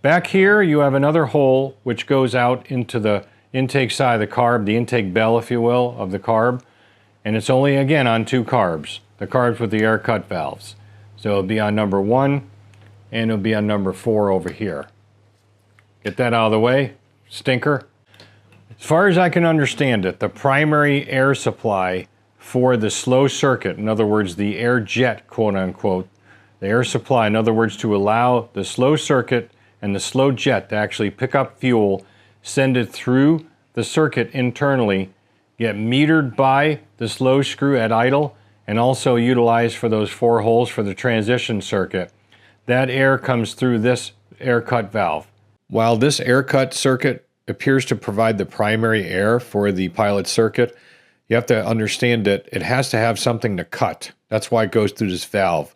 Back here you have another hole which goes out into the intake side of the carb, the intake bell if you will, of the carb. And it's only again on 2 carbs, the carbs with the air cut valves. So it'll be on number 1 and it'll be on number 4 over here. Get that out of the way, stinker. As far as I can understand it, the primary air supply for the slow circuit, in other words the air jet quote unquote, the air supply, in other words to allow the slow circuit and the slow jet to actually pick up fuel, send it through the circuit internally, get metered by the slow screw at idle, and also utilized for those 4 holes for the transition circuit. That air comes through this air cut valve. While this air cut circuit appears to provide the primary air for the pilot circuit, you have to understand that it has to have something to cut. That's why it goes through this valve.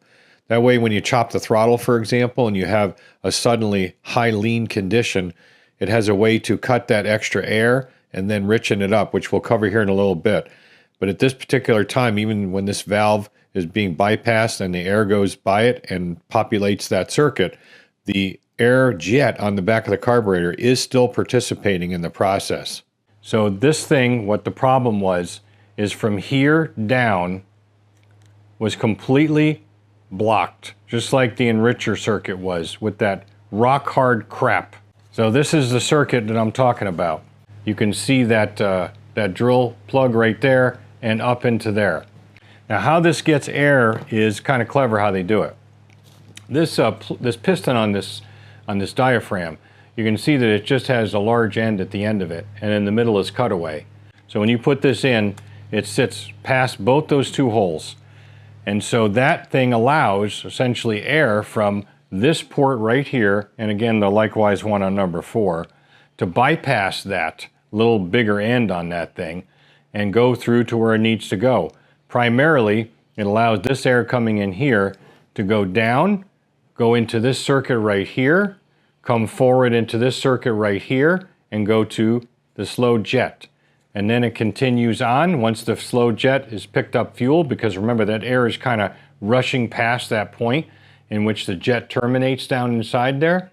That way, when you chop the throttle, for example, and you have a suddenly high lean condition, it has a way to cut that extra air and then richen it up, which we'll cover here in a little bit. But at this particular time, even when this valve is being bypassed and the air goes by it and populates that circuit, the air jet on the back of the carburetor is still participating in the process. So this thing, what the problem was, is from here down was completely blocked, just like the enricher circuit was with that rock hard crap. So this is the circuit that I'm talking about. You can see that, that drill plug right there and up into there. Now how this gets air is kind of clever how they do it. This piston on this diaphragm, you can see that it just has a large end at the end of it, and in the middle is cutaway. So when you put this in, it sits past both those two holes. And so that thing allows essentially air from this port right here, and again the likewise one on number 4, to bypass that little bigger end on that thing and go through to where it needs to go. Primarily, it allows this air coming in here to go down, go into this circuit right here, come forward into this circuit right here, and go to the slow jet. And then it continues on once the slow jet has picked up fuel, because remember that air is kind of rushing past that point in which the jet terminates down inside there.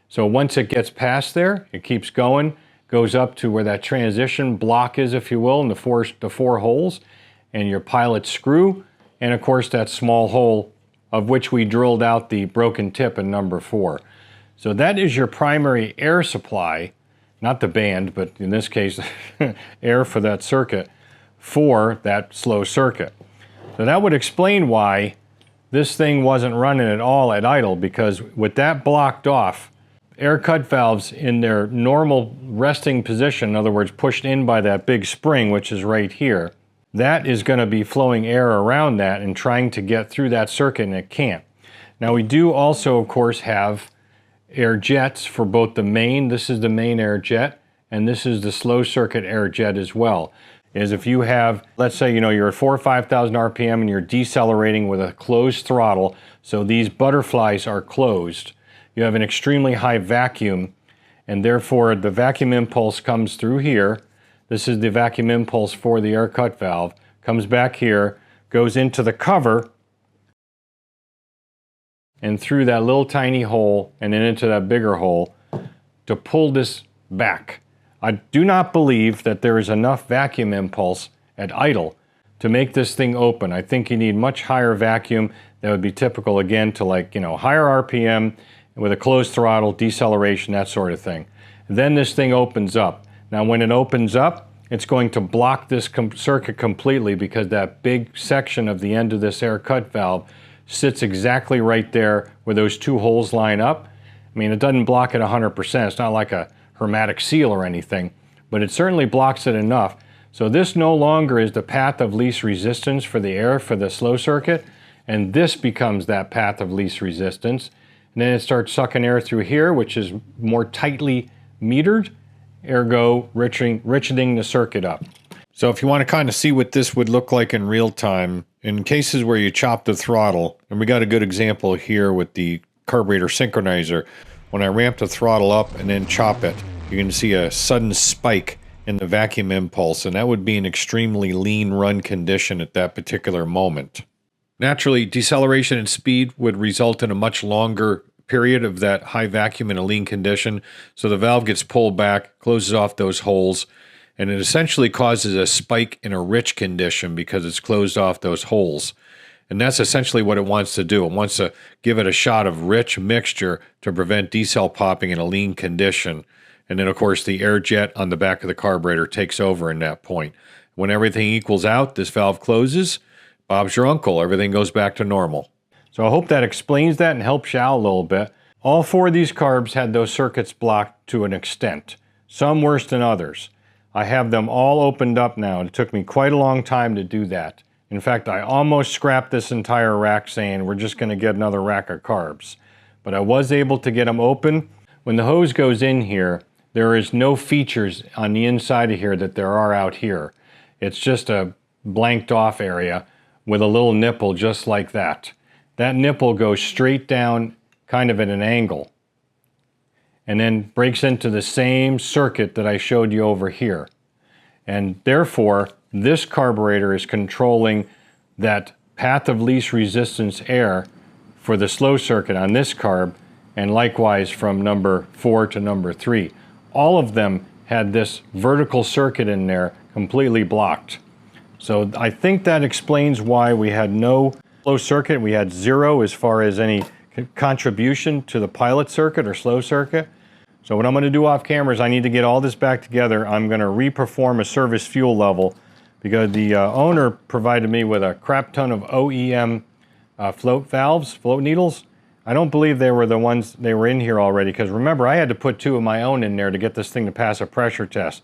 So once it gets past there, it keeps going, goes up to where that transition block is, if you will, in the four holes, and your pilot screw, and of course that small hole of which we drilled out the broken tip in number 4. So that is your primary air supply, not the band, but in this case, air for that circuit, for that slow circuit. So that would explain why this thing wasn't running at all at idle, because with that blocked off, air cut valves in their normal resting position, in other words, pushed in by that big spring, which is right here, that is going to be flowing air around that and trying to get through that circuit, and it can't. Now we do also, of course, have air jets for both the main, this is the main air jet, and this is the slow circuit air jet as well. Is if you have, let's say, you're at 4,000 or 5,000 RPM and you're decelerating with a closed throttle, so these butterflies are closed. You have an extremely high vacuum, and therefore the vacuum impulse comes through here. This is the vacuum impulse for the air cut valve, comes back here, goes into the cover, and through that little tiny hole and then into that bigger hole to pull this back. I do not believe that there is enough vacuum impulse at idle to make this thing open. I think you need much higher vacuum that would be typical, again, to higher RPM with a closed throttle, deceleration, that sort of thing. And then this thing opens up. Now when it opens up, it's going to block this circuit completely, because that big section of the end of this air cut valve sits exactly right there where those two holes line up. I mean, it doesn't block it 100%. It's not like a hermetic seal or anything, but it certainly blocks it enough. So this no longer is the path of least resistance for the air for the slow circuit, and this becomes that path of least resistance. And then it starts sucking air through here, which is more tightly metered, ergo richening the circuit up. So if you want to kind of see what this would look like in real time, in cases where you chop the throttle, and we got a good example here with the carburetor synchronizer, when I ramp the throttle up and then chop it, you can see a sudden spike in the vacuum impulse, and that would be an extremely lean run condition at that particular moment. Naturally, deceleration and speed would result in a much longer period of that high vacuum in a lean condition, so the valve gets pulled back, closes off those holes, and it essentially causes a spike in a rich condition because it's closed off those holes. And that's essentially what it wants to do. It wants to give it a shot of rich mixture to prevent decel popping in a lean condition. And then, of course, the air jet on the back of the carburetor takes over in that point. When everything equals out, this valve closes. Bob's your uncle. Everything goes back to normal. So I hope that explains that and helps you out a little bit. All 4 of these carbs had those circuits blocked to an extent, some worse than others. I have them all opened up now, and it took me quite a long time to do that. In fact, I almost scrapped this entire rack saying we're just going to get another rack of carbs. But I was able to get them open. When the hose goes in here, there is no features on the inside of here that there are out here. It's just a blanked off area with a little nipple just like that. That nipple goes straight down kind of at an angle and then breaks into the same circuit that I showed you over here. And therefore, this carburetor is controlling that path of least resistance air for the slow circuit on this carb, and likewise from number 4 to number 3. All of them had this vertical circuit in there completely blocked. So I think that explains why we had no slow circuit. We had 0 as far as any contribution to the pilot circuit or slow circuit. So what I'm going to do off camera is I need to get all this back together. I'm going to reperform a service fuel level because the owner provided me with a crap ton of OEM float valves, float needles. I don't believe they were the ones, they were in here already, because remember, I had to put 2 of my own in there to get this thing to pass a pressure test.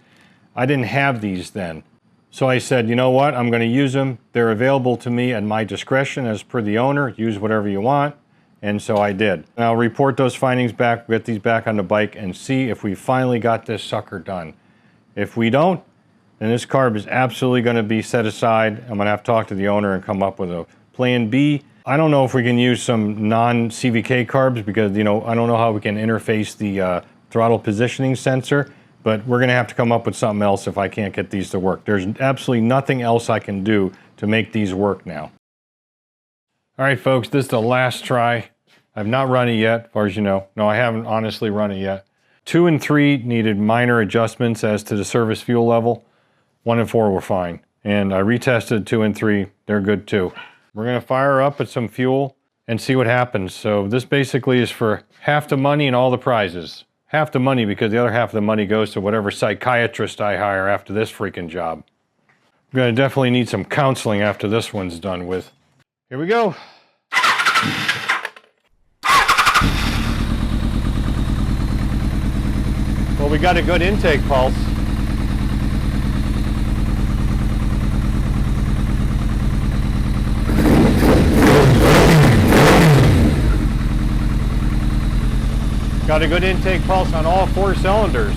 I didn't have these then. So I said, you know what, I'm going to use them. They're available to me at my discretion as per the owner. Use whatever you want. And so I did. And I'll report those findings back, get these back on the bike, and see if we finally got this sucker done. If we don't, then this carb is absolutely going to be set aside. I'm going to have to talk to the owner and come up with a plan B. I don't know if we can use some non-CVK carbs because, you know, I don't know how we can interface the throttle positioning sensor, but we're going to have to come up with something else if I can't get these to work. There's absolutely nothing else I can do to make these work now. All right, folks, this is the last try. I've not run it yet, as far as you know. No, I haven't honestly run it yet. 2 and 3 needed minor adjustments as to the service fuel level. 1 and 4 were fine. And I retested 2 and 3. They're good too. We're going to fire up at some fuel and see what happens. So this basically is for half the money and all the prizes. Half the money because the other half of the money goes to whatever psychiatrist I hire after this freaking job. I'm going to definitely need some counseling after this one's done with. Here we go. Well, we got a good intake pulse. Got a good intake pulse on all 4 cylinders.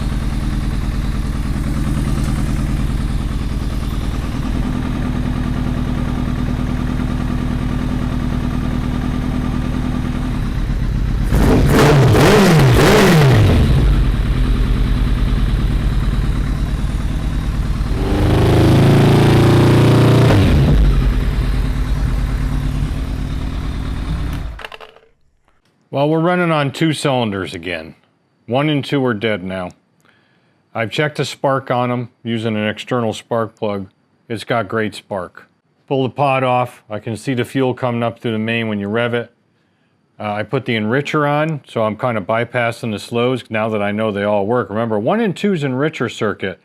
Well, we're running on 2 cylinders again. 1 and 2 are dead now. I've checked the spark on them using an external spark plug. It's got great spark. Pull the pod off. I can see the fuel coming up through the main when you rev it. I put the enricher on, so I'm kind of bypassing the slows now that I know they all work. Remember, 1 and 2's enricher circuit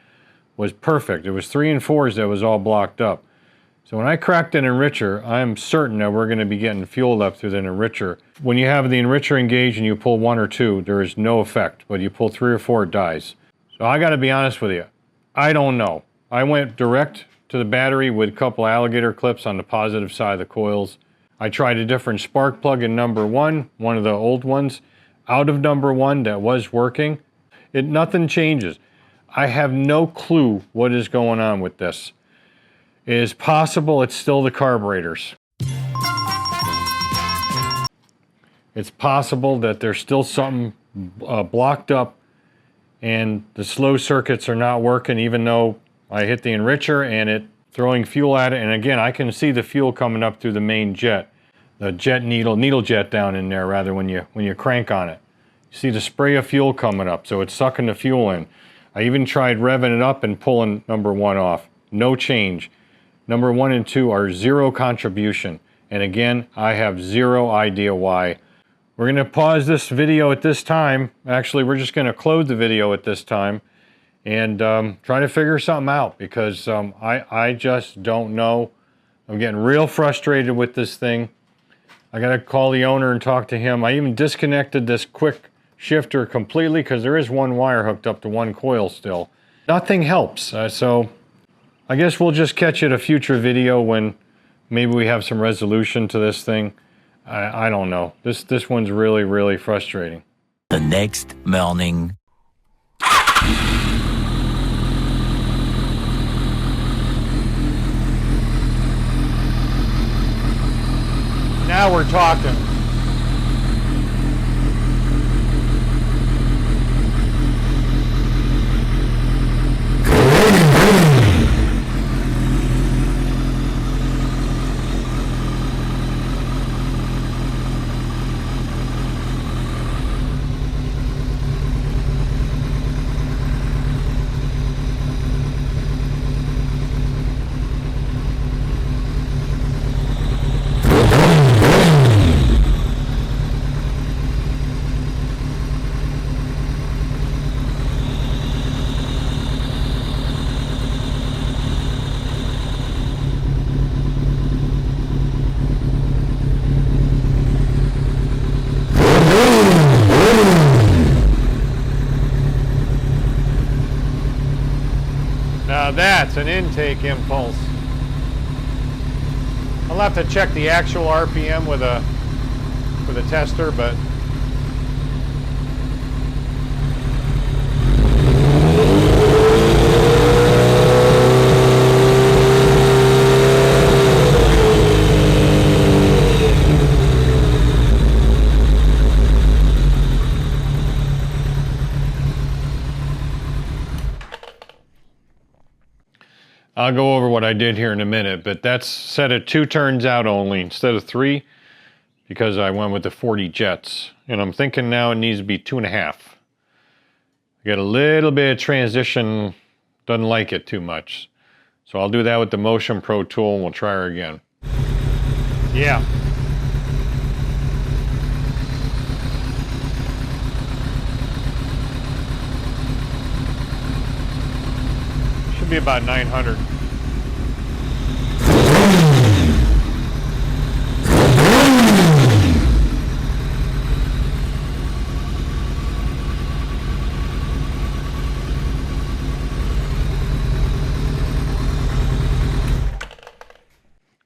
was perfect. It was 3 and 4's that was all blocked up. So when I cracked an enricher, I'm certain that we're going to be getting fuel up through the enricher. When you have the enricher engaged and you pull 1 or 2, there is no effect, but you pull 3 or 4, it dies. So I got to be honest with you, I don't know. I went direct to the battery with a couple alligator clips on the positive side of the coils. I tried a different spark plug in number 1, one of the old ones, out of number 1 that was working. Nothing changes. I have no clue what is going on with this. It is possible it's still the carburetors. It's possible that there's still something blocked up and the slow circuits are not working even though I hit the enricher and it throwing fuel at it. And again, I can see the fuel coming up through the main jet, the jet needle jet down in there rather when you crank on it. You see the spray of fuel coming up, so it's sucking the fuel in. I even tried revving it up and pulling number 1 off. No change. Number 1 and 2 are 0 contribution. And again, I have 0 idea why. We're going to pause this video at this time. Actually, we're just going to close the video at this time and try to figure something out because I just don't know. I'm getting real frustrated with this thing. I got to call the owner and talk to him. I even disconnected this quick shifter completely because there is 1 wire hooked up to 1 coil still. Nothing helps. So I guess we'll just catch it a future video when maybe we have some resolution to this thing. I don't know. This one's really, really frustrating.
The next morning.
Now we're talking. Now that's an intake impulse. I'll have to check the actual RPM with a tester, but I'll go over what I did here in a minute, but that's set at 2 turns out only instead of 3 because I went with the 40 jets. And I'm thinking now it needs to be 2.5. I got a little bit of transition, doesn't like it too much. So I'll do that with the Motion Pro tool and we'll try her again. Yeah. Should be about 900.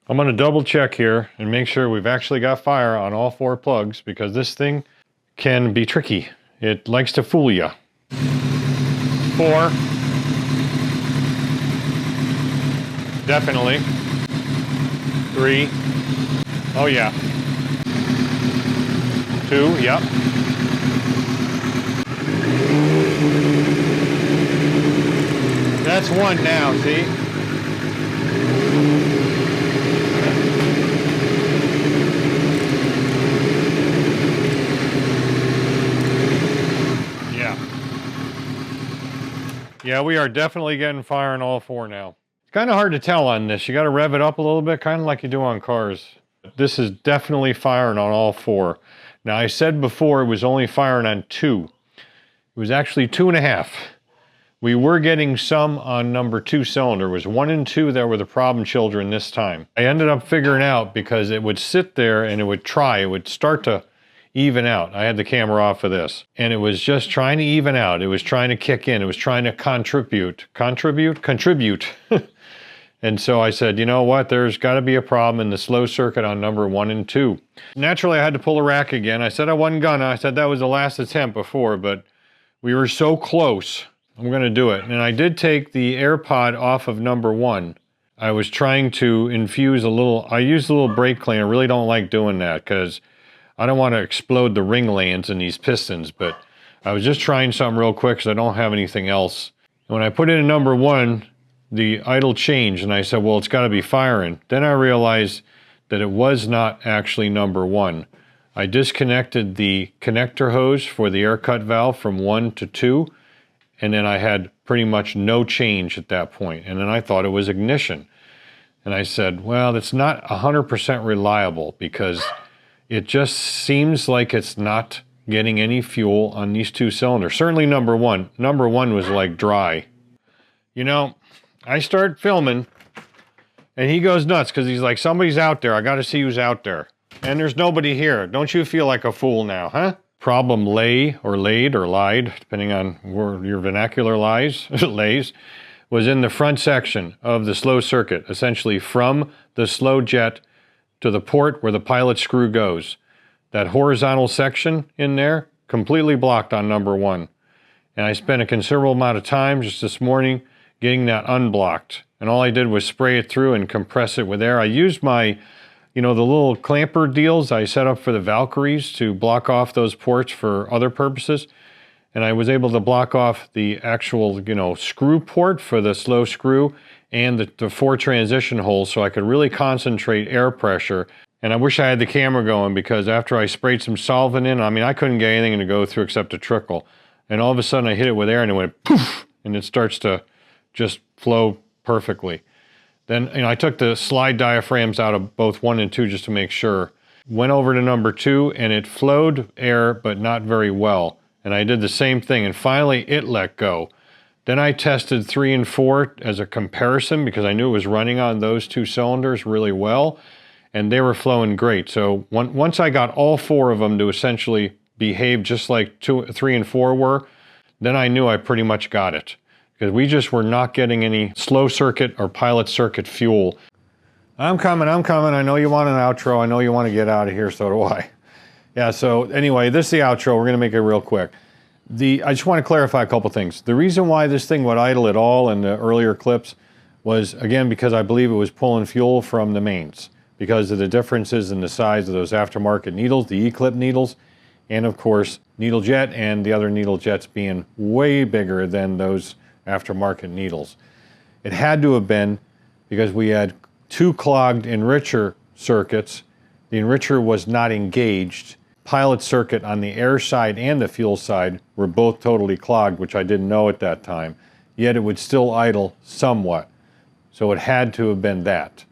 I'm going to double check here and make sure we've actually got fire on all 4 plugs because this thing can be tricky. It likes to fool you. 4. Definitely. 3. Oh yeah. 2, yep. That's 1 now, see? Yeah, we are definitely getting fire on all 4 now. It's kind of hard to tell on this. You got to rev it up a little bit, kind of like you do on cars. This is definitely firing on all 4. Now, I said before it was only firing on 2. It was actually 2.5. We were getting some on number 2 cylinder. It was 1 and 2 that were the problem children this time. I ended up figuring out because it would sit there and it would start to even out. I had the camera off for this. And it was just trying to even out. It was trying to kick in. It was trying to contribute. Contribute. And so I said, you know what? There's got to be a problem in the slow circuit on number 1 and 2. Naturally, I had to pull the rack again. I said I wasn't gonna. I said that was the last attempt before, but we were so close. I'm going to do it. And I did take the AirPod off of number 1. I was trying to infuse a little, I used a little brake cleaner. I really don't like doing that because I don't want to explode the ring lands in these pistons, but I was just trying something real quick because I don't have anything else. And when I put it in number 1, the idle changed and I said, well, it's got to be firing. Then I realized that it was not actually number 1. I disconnected the connector hose for the air cut valve from 1 to 2, and then I had pretty much no change at that point. And then I thought it was ignition. And I said, well, that's not 100% reliable because it just seems like it's not getting any fuel on these 2 cylinders. Certainly number 1. Number 1 was like dry. You know, I start filming and he goes nuts because he's like, somebody's out there. I got to see who's out there. And there's nobody here. Don't you feel like a fool now, huh? Problem laid or lied, depending on where your vernacular lays, was in the front section of the slow circuit, essentially from the slow jet to the port where the pilot screw goes. That horizontal section in there, completely blocked on number 1. And I spent a considerable amount of time just this morning getting that unblocked. And all I did was spray it through and compress it with air. I used my You know, the little clamper deals I set up for the Valkyries to block off those ports for other purposes. And I was able to block off the actual, you know, screw port for the slow screw and the 4 transition holes, so I could really concentrate air pressure. And I wish I had the camera going, because after I sprayed some solvent in, I mean, I couldn't get anything to go through except a trickle. And all of a sudden I hit it with air and it went poof, and it starts to just flow perfectly. Then, you know, I took the slide diaphragms out of both 1 and 2 just to make sure. Went over to number 2 and it flowed air, but not very well. And I did the same thing, and finally it let go. Then I tested 3 and 4 as a comparison, because I knew it was running on those 2 cylinders really well, and they were flowing great. So once I got all 4 of them to essentially behave just like 3 and 4 were, then I knew I pretty much got it. Because we just were not getting any slow circuit or pilot circuit fuel. I'm coming. I know you want an outro. I know you want to get out of here, so do I. Yeah, so anyway, this is the outro. We're going to make it real quick. I just want to clarify a couple things. The reason why this thing would idle at all in the earlier clips was, again, because I believe it was pulling fuel from the mains, because of the differences in the size of those aftermarket needles, the E-clip needles, and of course, needle jet, and the other needle jets being way bigger than those aftermarket needles. It had to have been because we had 2 clogged enricher circuits. The enricher was not engaged. Pilot circuit on the air side and the fuel side were both totally clogged, which I didn't know at that time, yet it would still idle somewhat. So it had to have been that.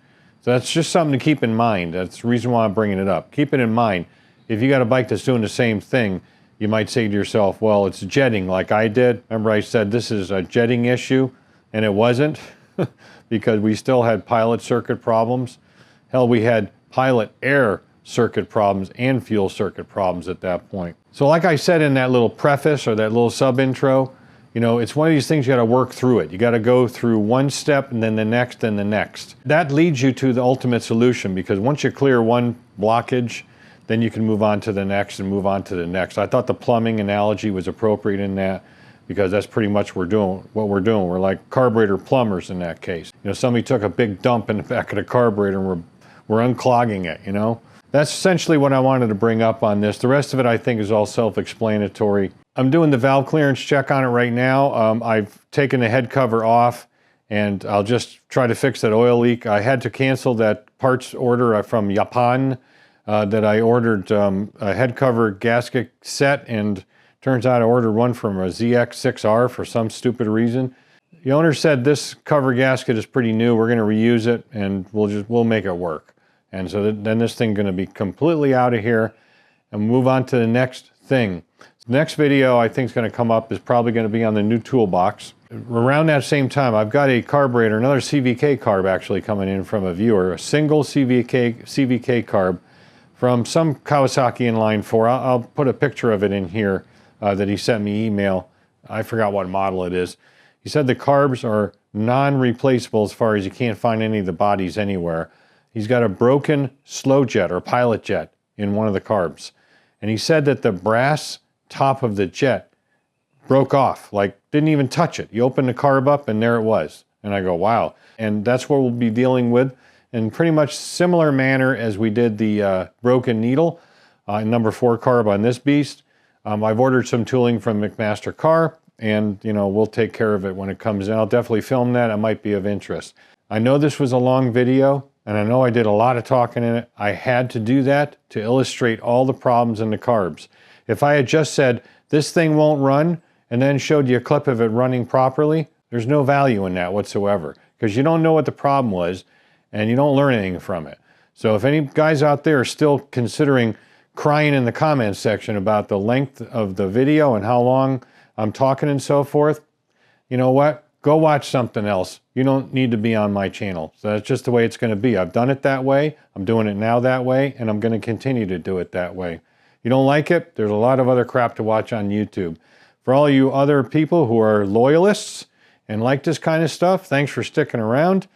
So that's just something to keep in mind. That's the reason why I'm bringing it up. Keep it in mind. If you got a bike that's doing the same thing, you might say to yourself, well, it's jetting like I did. Remember I said this is a jetting issue, and it wasn't, because we still had pilot circuit problems. Hell, we had pilot air circuit problems and fuel circuit problems at that point. So like I said in that little preface or that little sub intro, you know, it's one of these things you got to work through it. You got to go through one step and then the next and the next. That leads you to the ultimate solution, because once you clear one blockage, then you can move on to the next and move on to the next. I thought the plumbing analogy was appropriate in that, because that's pretty much what we're doing. We're like carburetor plumbers in that case. You know, somebody took a big dump in the back of the carburetor and we're unclogging it, you know? That's essentially what I wanted to bring up on this. The rest of it I think is all self-explanatory. I'm doing the valve clearance check on it right now. I've taken the head cover off, and I'll just try to fix that oil leak. I had to cancel that parts order from Japan that I ordered a head cover gasket set, and turns out I ordered one from a ZX-6R for some stupid reason. The owner said this cover gasket is pretty new. We're going to reuse it, and we'll make it work. And so then this thing going to be completely out of here, and move on to the next thing. The next video I think is going to come up is probably going to be on the new toolbox. Around that same time, I've got a carburetor, another CVK carb actually coming in from a viewer, a single CVK carb from some Kawasaki inline 4. I'll put a picture of it in here that he sent me email. I forgot what model it is. He said the carbs are non-replaceable as far as you can't find any of the bodies anywhere. He's got a broken slow jet or pilot jet in one of the carbs. And he said that the brass top of the jet broke off, like didn't even touch it. You open the carb up and there it was. And I go, wow. And that's what we'll be dealing with in pretty much similar manner as we did the broken needle number 4 carb on this beast. I've ordered some tooling from McMaster Car, and you know, we'll take care of it when it comes in. I'll definitely film that. It might be of interest. I know this was a long video, and I know I did a lot of talking in it. I had to do that to illustrate all the problems in the carbs. If I had just said, this thing won't run, and then showed you a clip of it running properly, there's no value in that whatsoever, because you don't know what the problem was, and you don't learn anything from it. So if any guys out there are still considering crying in the comments section about the length of the video and how long I'm talking and so forth, you know what? Go watch something else. You don't need to be on my channel. So that's just the way it's going to be. I've done it that way. I'm doing it now that way, and I'm going to continue to do it that way. You don't like it? There's a lot of other crap to watch on YouTube. For all you other people who are loyalists and like this kind of stuff, thanks for sticking around.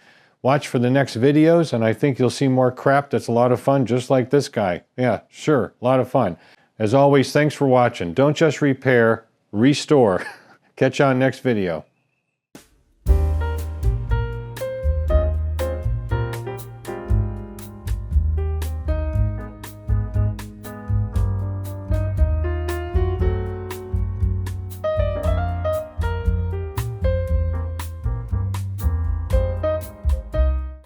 Watch for the next videos, and I think you'll see more crap that's a lot of fun, just like this guy. Yeah, sure, a lot of fun. As always, thanks for watching. Don't just repair, restore. Catch you on next video.